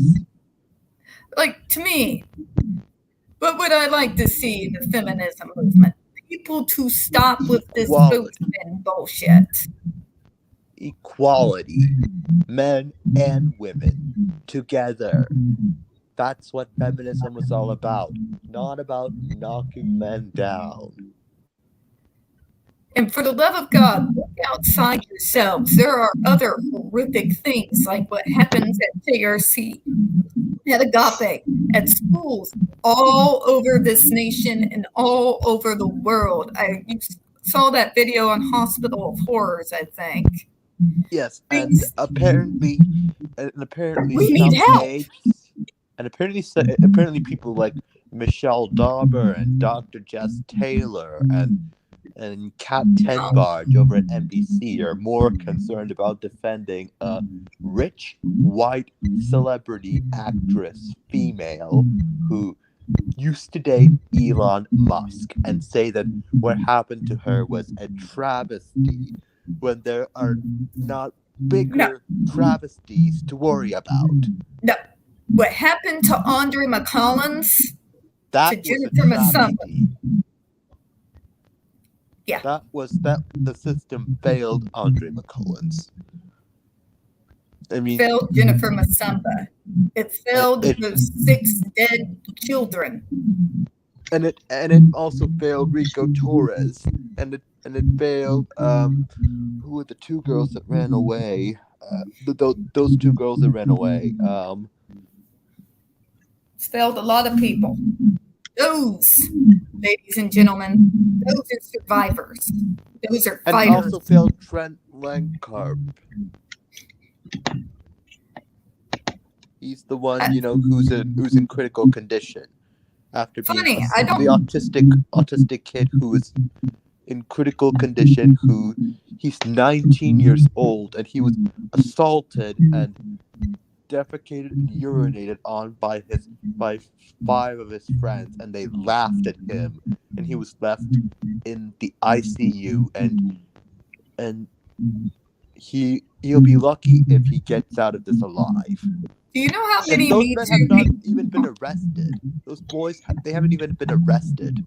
Like, to me, what would I like to see in the feminism movement? People to stop with this spokesman bullshit. Equality. Men and women together. That's what feminism was all about. Not about knocking men down. And for the love of God, look outside yourselves. There are other horrific things like what happens at JRC, at Agape, at schools all over this nation and all over the world. You saw that video on Hospital of Horrors, I think. Yes, and apparently we need help. And apparently people like Michelle Dauber and Dr. Jess Taylor and Kat Tenbarge over at NBC are more concerned about defending a rich white celebrity actress female who used to date Elon Musk and say that what happened to her was a travesty when there are not bigger travesties to worry about. No. What happened to Andre McCollins? That to Jennifer Masamba. Yeah. That the system failed Andre McCollins. I mean, failed Jennifer Masamba. It failed those 6 dead children. And it also failed Rico Torres. And it failed who were the 2 girls that ran away? Those 2 girls that ran away. It's failed a lot of people. Those, ladies and gentlemen, those are survivors. Those are fighters. And also failed Trent Langkarp. He's the one, who's in critical condition after being the autistic kid who is in critical condition. He's 19 years old and he was assaulted and defecated and urinated on by 5 of his friends, and they laughed at him, and he was left in the ICU, and he'll be lucky if he gets out of this alive. Do you know how many those men have not even been arrested? Those boys, they haven't even been arrested.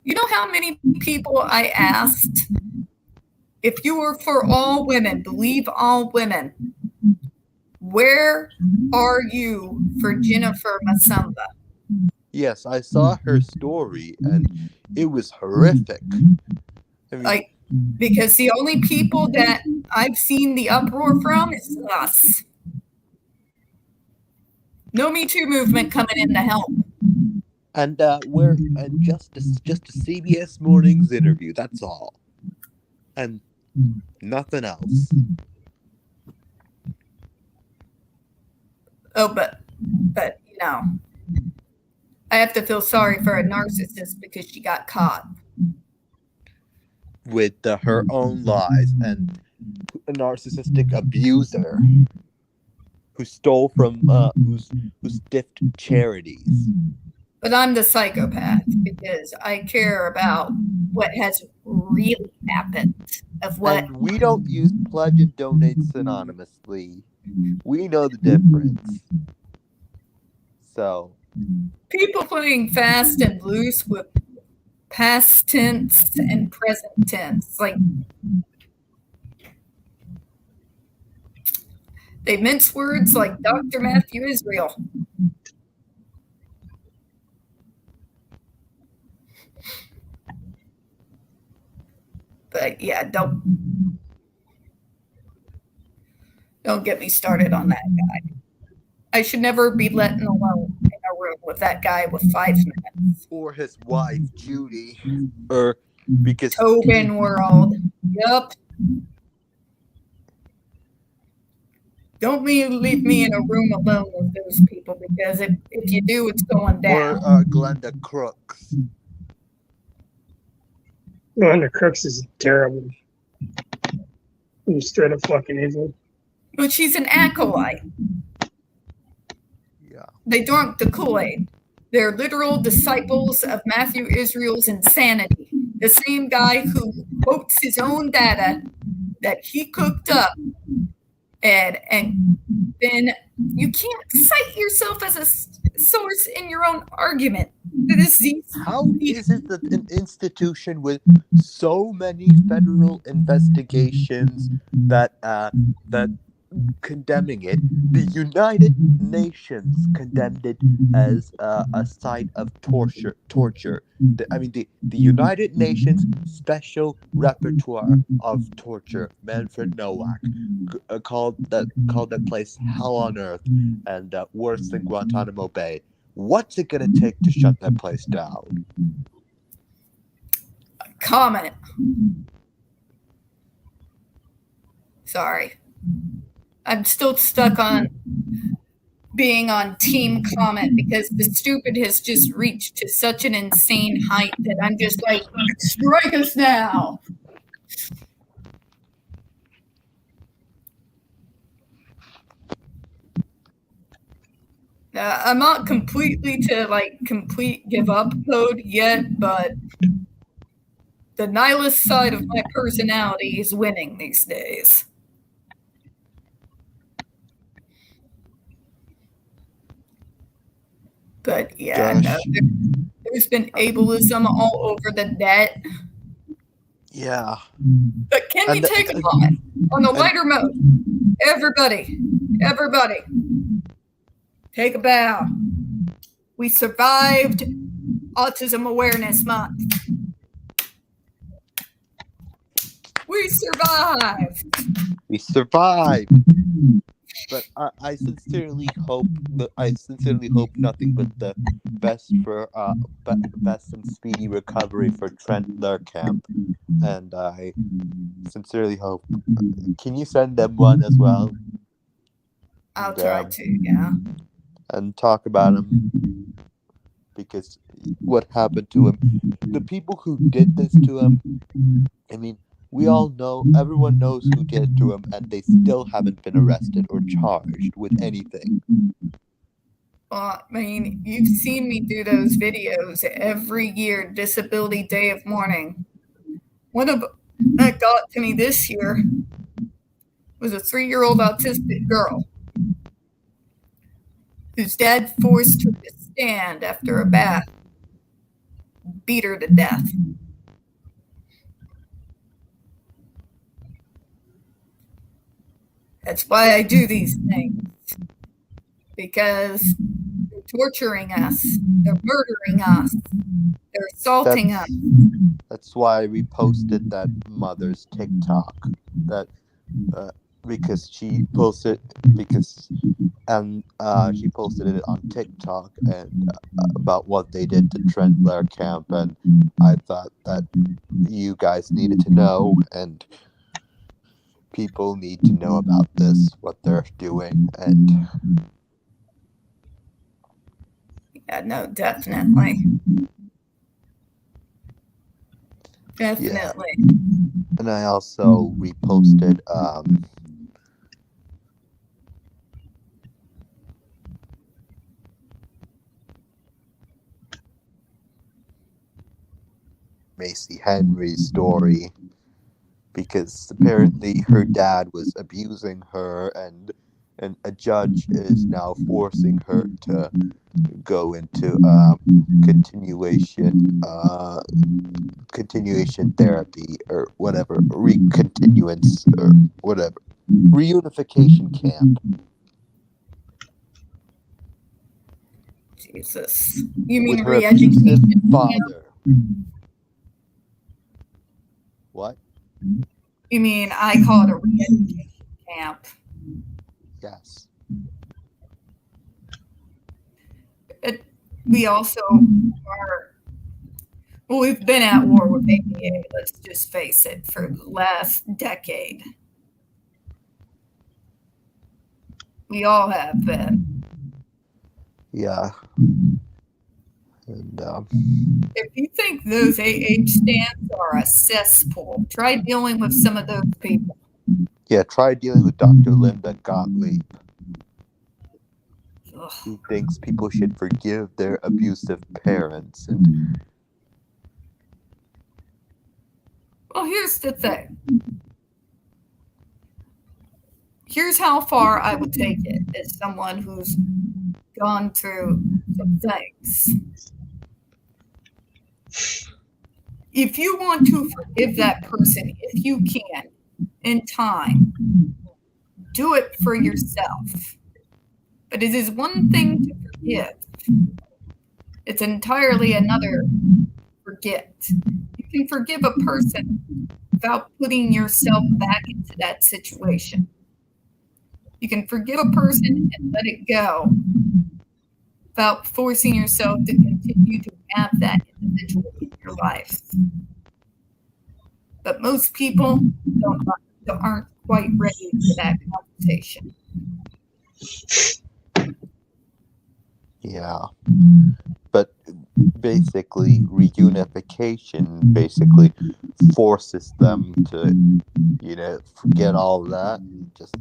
You know how many people I asked, if you were for all women, believe all women, where are you for Jennifer Masamba? Yes, I saw her story, and it was horrific. I mean, because the only people that I've seen the uproar from is us. No Me Too movement coming in to help. And just a CBS Mornings interview. That's all, and nothing else. Oh, but I have to feel sorry for a narcissist because she got caught with her own lies, and a narcissistic abuser who stole from who stiffed charities. But I'm the psychopath because I care about what has really happened. And we don't use pledge and donate synonymously. We know the difference. So people playing fast and loose with past tense and present tense, like they mince words like Dr. Matthew Israel. But yeah, don't get me started on that guy. I should never be let alone in a room with that guy with 5 minutes. Or his wife, Judy. Or because Tobin World. Yup. Don't leave me in a room alone with those people, because if you do, it's going down. Or Glenda Crooks. Glenda Crooks is terrible. She's straight up fucking evil. But she's an acolyte. Yeah. They drunk the Kool-Aid. They're literal disciples of Matthew Israel's insanity. The same guy who quotes his own data that he cooked up. And then you can't cite yourself as a source in your own argument. How is it that an institution with so many federal investigations that condemning it, the United Nations condemned it as a site of torture. The United Nations Special Repertoire of Torture, Manfred Nowak, called that place hell on earth and worse than Guantanamo Bay. What's it gonna take to shut that place down? Comment. Sorry. I'm still stuck on being on Team Comment because the stupid has just reached to such an insane height that I'm just like, strike us now. I'm not completely to complete give up mode yet, but the nihilist side of my personality is winning these days. But yeah, no, there's been ableism all over the net. Yeah. But can we take a moment on the lighter mode? Everybody, take a bow. We survived Autism Awareness Month. We survived. But I sincerely hope nothing but the best for best and speedy recovery for Trent Lerkamp, and I sincerely hope. Can you send them one as well? I'll try to, yeah. And talk about him, because what happened to him, the people who did this to him, I mean, we all know, everyone knows who did it to him, and they still haven't been arrested or charged with anything. Well, I mean, you've seen me do those videos every year, Disability Day of Mourning. One of that got to me this year was a 3-year-old autistic girl whose dad forced her to stand after a bath, beat her to death. That's why I do these things, because they're torturing us, they're murdering us, they're assaulting us. That's why we posted that mother's TikTok, because she posted she posted it on TikTok and about what they did to Trent Lerkamp, and I thought that you guys needed to know, and people need to know about this, what they're doing, and yeah, no, definitely. Yeah. And I also reposted Macy Henry's story, because apparently her dad was abusing her, and a judge is now forcing her to go into continuation therapy or whatever, reunification camp. Jesus. You mean With her re-education abusive father. What? You mean I call it a re-education camp? Yes. We also are, well, we've been at war with ABA, let's just face it, for the last decade. We all have been. Yeah. And If you think those AH stands are a cesspool, try dealing with some of those people. yeah, try dealing with Dr. Linda Gottlieb, Ugh. who thinks people should forgive their abusive parents. And Well, here's the thing. Here's how far I would take it as someone who's gone through some things. If you want to forgive that person, if you can, in time, do it for yourself. But it is one thing to forgive. It's entirely another forget. You can forgive a person without putting yourself back into that situation. You can forgive a person and let it go without forcing yourself to continue to have that individual in your life. But most people aren't quite ready for that conversation. yeah. But basically, reunification basically forces them to, forget all that and just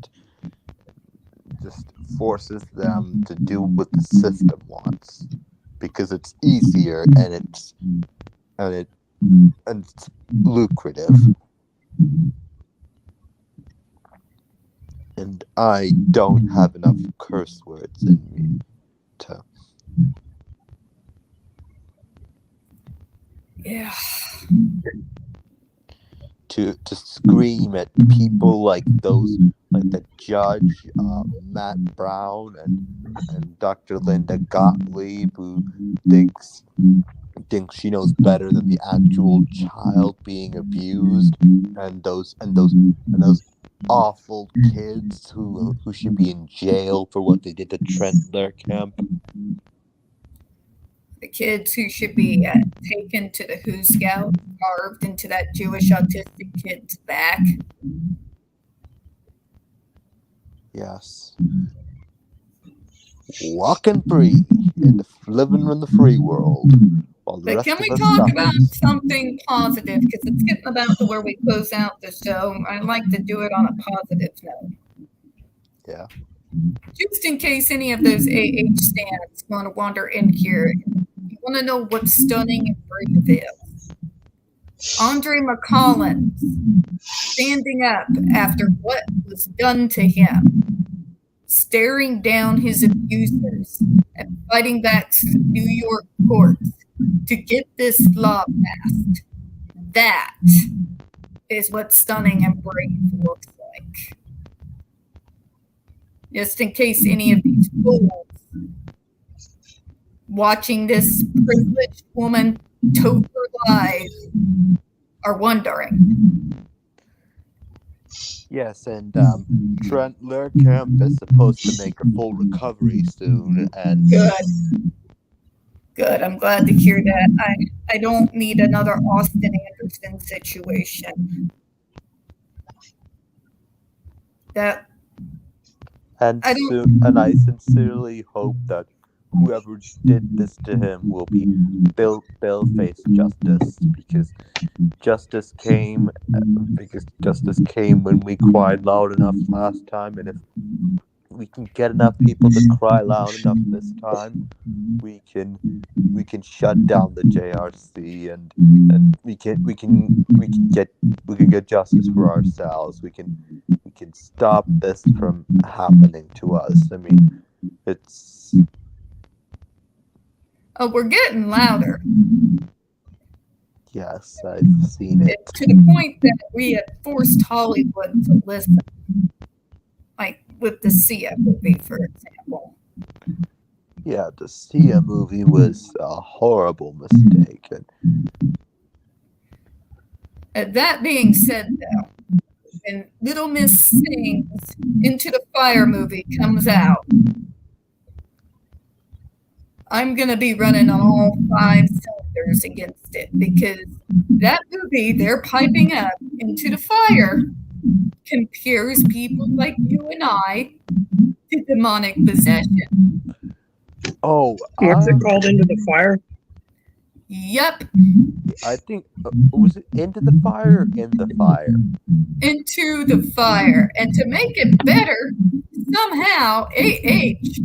forces them to do what the system wants, because it's easier and it's lucrative. And I don't have enough curse words in me to. Yeah. To scream at people like those, like the judge, Matt Brown, and Dr. Linda Gottlieb, who thinks she knows better than the actual child being abused, and those awful kids who should be in jail for what they did to Trent Lerkamp. The kids who should be taken to the Who Scout, carved into that Jewish autistic kid's back. Yes. Walking free and living in the free world. While the But rest can we of us talk suffers. about something positive? Because it's getting about to where we close out the show. I'd like to do it on a positive note. Yeah. Just in case any of those AH stands want to wander in here, you want to know what's stunning and brave is. Andre McCollins standing up after what was done to him, staring down his abusers and fighting back to the New York courts to get this law passed. That is what stunning and brave looks like. Just in case any of these fools watching this privileged woman tote her lies are wondering. Yes, and Trent Lerkamp is supposed to make a full recovery soon, and Good. I'm glad to hear that. I don't need another Austin Anderson situation. And I sincerely hope that whoever did this to him will face justice, because justice came when we cried loud enough last time, and if we can get enough people to cry loud enough this time, we can shut down the JRC, and we can get justice for ourselves. We can stop this from happening to us. I mean, it's. Oh, we're getting louder. Yes, I've seen it. To the point that we had forced Hollywood to listen. Like with the Sia movie, for example. Yeah, the Sia movie was a horrible mistake. That being said, though, when Little Miss Sings Into the Fire movie comes out, I'm going to be running on all 5 cylinders against it, because that movie, they're piping up Into the Fire, compares people like you and I to to demonic possession. Oh, What's it called? Into the Fire? Yep, I think was it Into the Fire or In the Fire? into the fire. And to make it better, somehow A.H.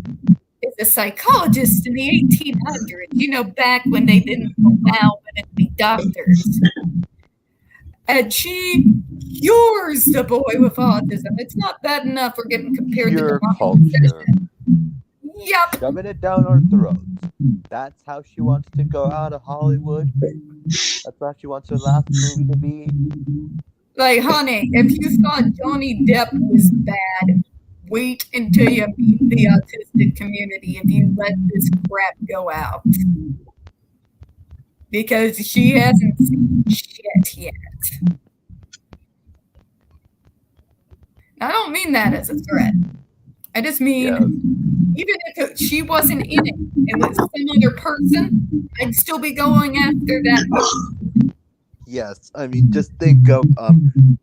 is a psychologist in the 1800s. You know, back when they didn't allow women to be doctors. And she cures the boy with autism. It's not bad enough we're getting compared Pure to demonic culture. possession. Yep. Shoving it down our throats. That's how she wants to go out of Hollywood. That's how she wants her last movie to be. Like, honey, if you thought Johnny Depp was bad, wait until you meet the autistic community if you let this crap go out. Because she hasn't seen shit yet. I don't mean that as a threat. I just mean, Yeah. even if she wasn't in it, it was some other person, I'd still be going after that person. Yes, I mean, just think of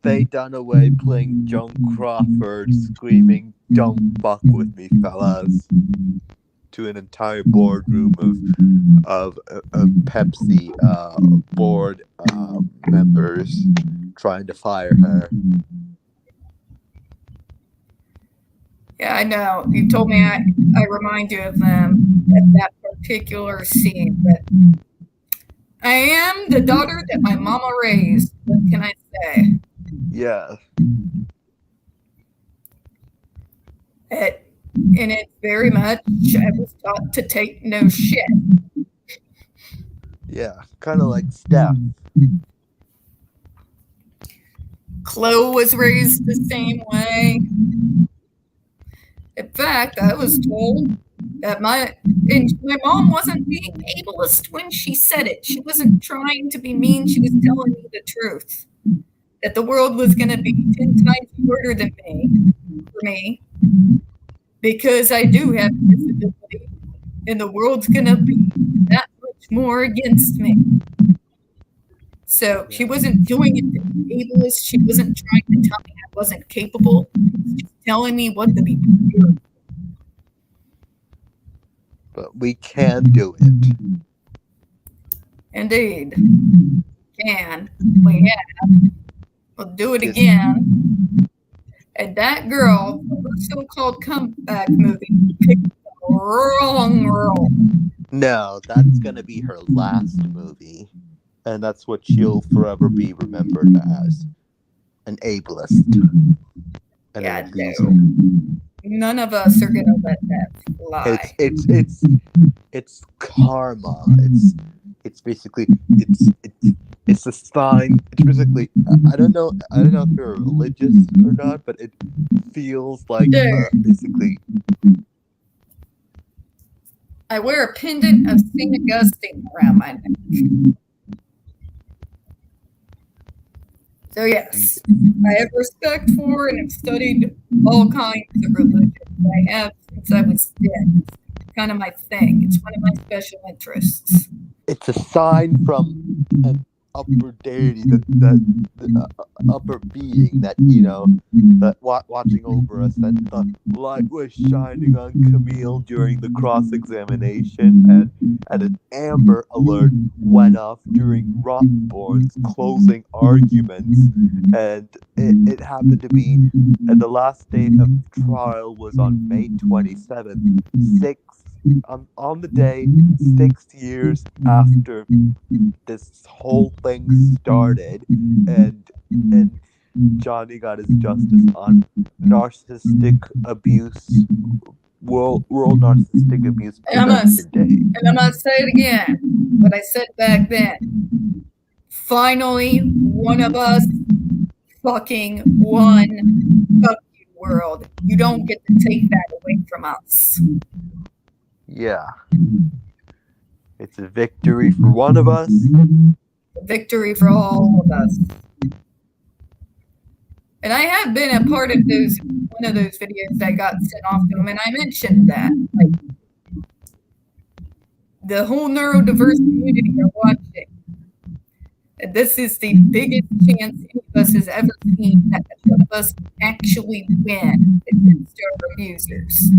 Faye Dunaway playing Joan Crawford screaming, "Don't fuck with me, fellas," to an entire boardroom of Pepsi board members trying to fire her. Yeah, I know. You told me I remind you of them at that particular scene, but I am the daughter that my mama raised. What can I say? Yeah, And it's very much, I was taught to take no shit. yeah, kind of like Steph. Chloe was raised the same way. In fact, I was told that my mom wasn't being ableist when she said it. She wasn't trying to be mean. She was telling me the truth. That the world was going to be 10 times harder than me, for me, because I do have a disability, and the world's going to be that much more against me. So she wasn't doing it to be ableist. She wasn't trying to tell me I wasn't capable. She was telling me what to be doing. But we can do it. Indeed. Can. We have. We'll do it again. And that girl, her so-called comeback movie, picked the wrong role. No, that's gonna be her last movie. And that's what she'll forever be remembered as. An ableist. And Yeah, an abuser. no. None of us are gonna let that fly. It's karma. It's basically it's a sign. It's basically I don't know if you're religious or not, but it feels like basically. I wear a pendant of St. Augustine around my neck. So yes, I have respect for and have studied all kinds of religions. I have since I was 10. It's kind of my thing. It's one of my special interests. It's a sign from an upper deity, the upper being that that watching over us. That the light was shining on Camille during the cross-examination, and an Amber Alert went off during Rothborn's closing arguments, and it happened to be, and the last date of trial was on May 27th, on the day 6 years after this whole thing started, and Johnny got his justice on narcissistic abuse, world narcissistic abuse prevention day. And I'm gonna say it again, what I said back then. Finally, one of us fucking won. Fuck you, world. You don't get to take that away from us. Yeah. It's a victory for one of us. A victory for all of us. And I have been a part of one of those videos that got sent off to him, and I mentioned that. Like, the whole neurodiverse community are watching. This is the biggest chance any of us has ever seen that one of us actually win against our abusers.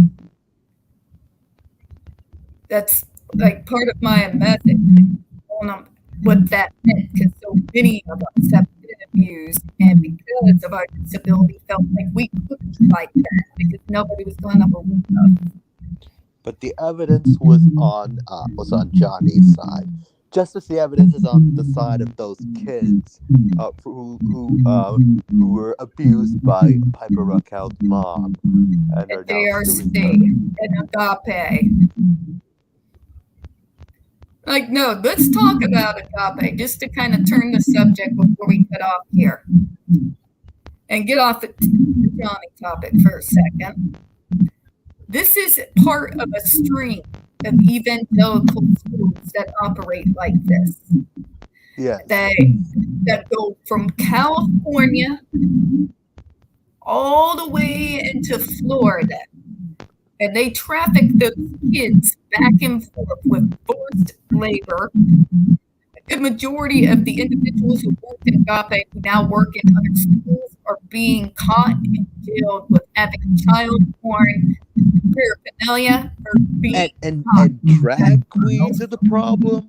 That's like part of my message on what that meant, because so many of us have been abused, and because of our disability, felt like we couldn't fight that because nobody was going to believe us. But the evidence was on Johnny's side. Just as the evidence is on the side of those kids who were abused by Piper Raquel's mom and are now JRC suing her. and Agape. Like, no, let's talk about Agape, just to kind of turn the subject before we cut off here. And get off the Johnny topic for a second. This is part of a string of evangelical schools that operate like this. Yes. That go from California all the way into Florida. And they traffic those kids back and forth with forced labor. The majority of the individuals who work in Agape who now work in other schools are being caught and jailed with having child porn paraphernalia or being and drag queens are the problem.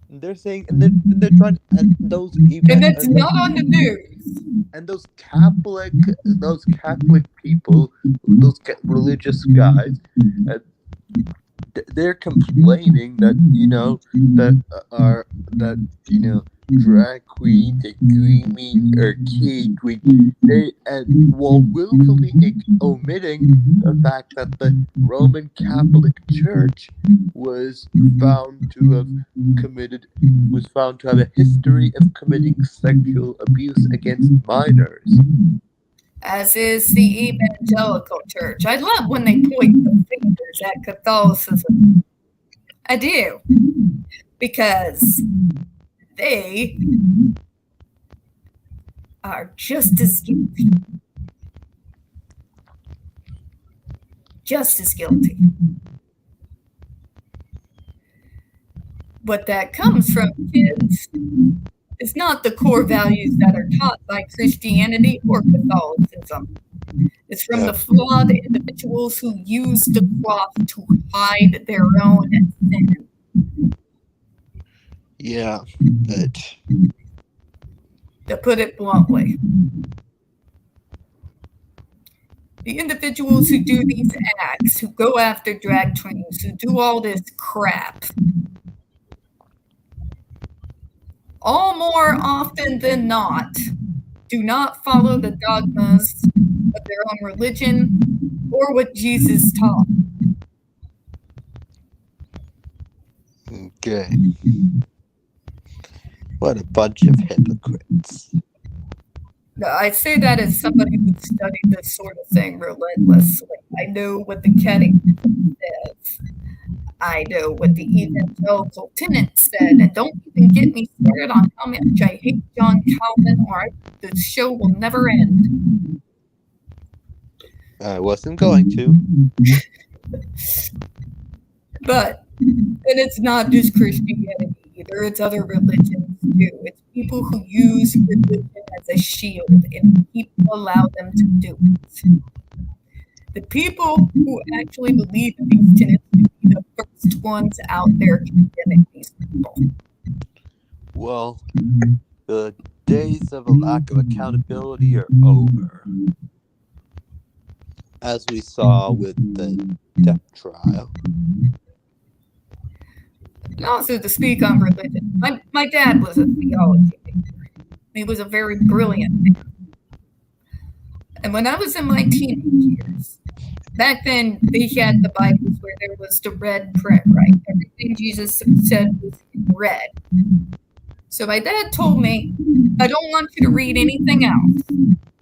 They're saying, and they're trying, and those and it's not on the news. And those Catholic people, those religious guys, they're complaining that drag queens are grooming our kids while willfully omitting the fact that the Roman Catholic Church was found to have a history of committing sexual abuse against minors. As is the evangelical church. I love when they point the fingers at Catholicism. I do. Because they are just as guilty. Just as guilty. But that comes from kids. It's not the core values that are taught by Christianity or Catholicism. It's from the flawed individuals who use the cloth to hide their own sin. Yeah, but to put it bluntly, the individuals who do these acts, who go after drag queens, who do all this crap, all more often than not, do not follow the dogmas of their own religion or what Jesus taught. Okay. What a bunch of hypocrites. I say that as somebody who studied this sort of thing relentlessly. I know what the catechism says. I know what the evangelical tenet said. And don't even get me started on how much I hate John Calvin, or the show will never end. I wasn't going to. But, and it's not just Christianity either, it's other religions too. It's people who use religion as a shield, and people allow them to do it. The people who actually believe in these tenets should be the first ones out there condemning these people. Well, the days of a lack of accountability are over. As we saw with the death trial. And also, to speak on religion, my dad was a theology major. He was a very brilliant man. And when I was in my teenage years, back then they had the Bibles where there was the red print, right? Everything Jesus said was in red. So my dad told me, I don't want you to read anything else.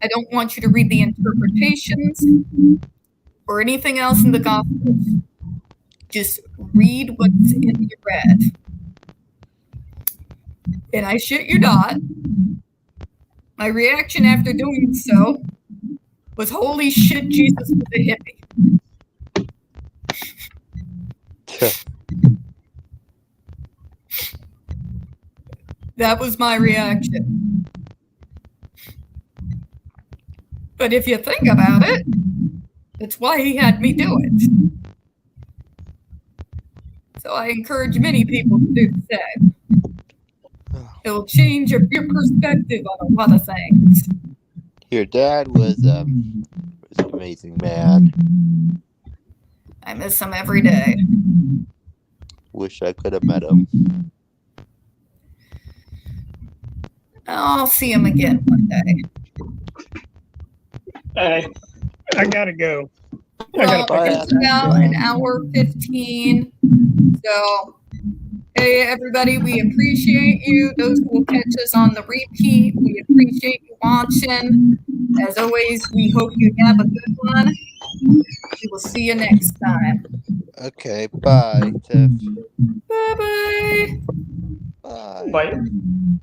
I don't want you to read the interpretations or anything else in the Gospels. Just read what's in the red. And I shit you not, my reaction after doing so was, holy shit, Jesus was a hippie. That was my reaction. But if you think about it, that's why he had me do it. So I encourage many people to do the same. It'll change your perspective on a lot of things. Your dad was an amazing man. I miss him every day. Wish I could have met him. I'll see him again one day. Hey, I gotta go. Well, Bye, it's about an hour 15. So, hey, everybody, we appreciate you. Those who will catch us on the repeat, we appreciate you watching. As always, we hope you have a good one. We will see you next time. Okay, bye, Tiff. Bye-bye. Bye. Bye.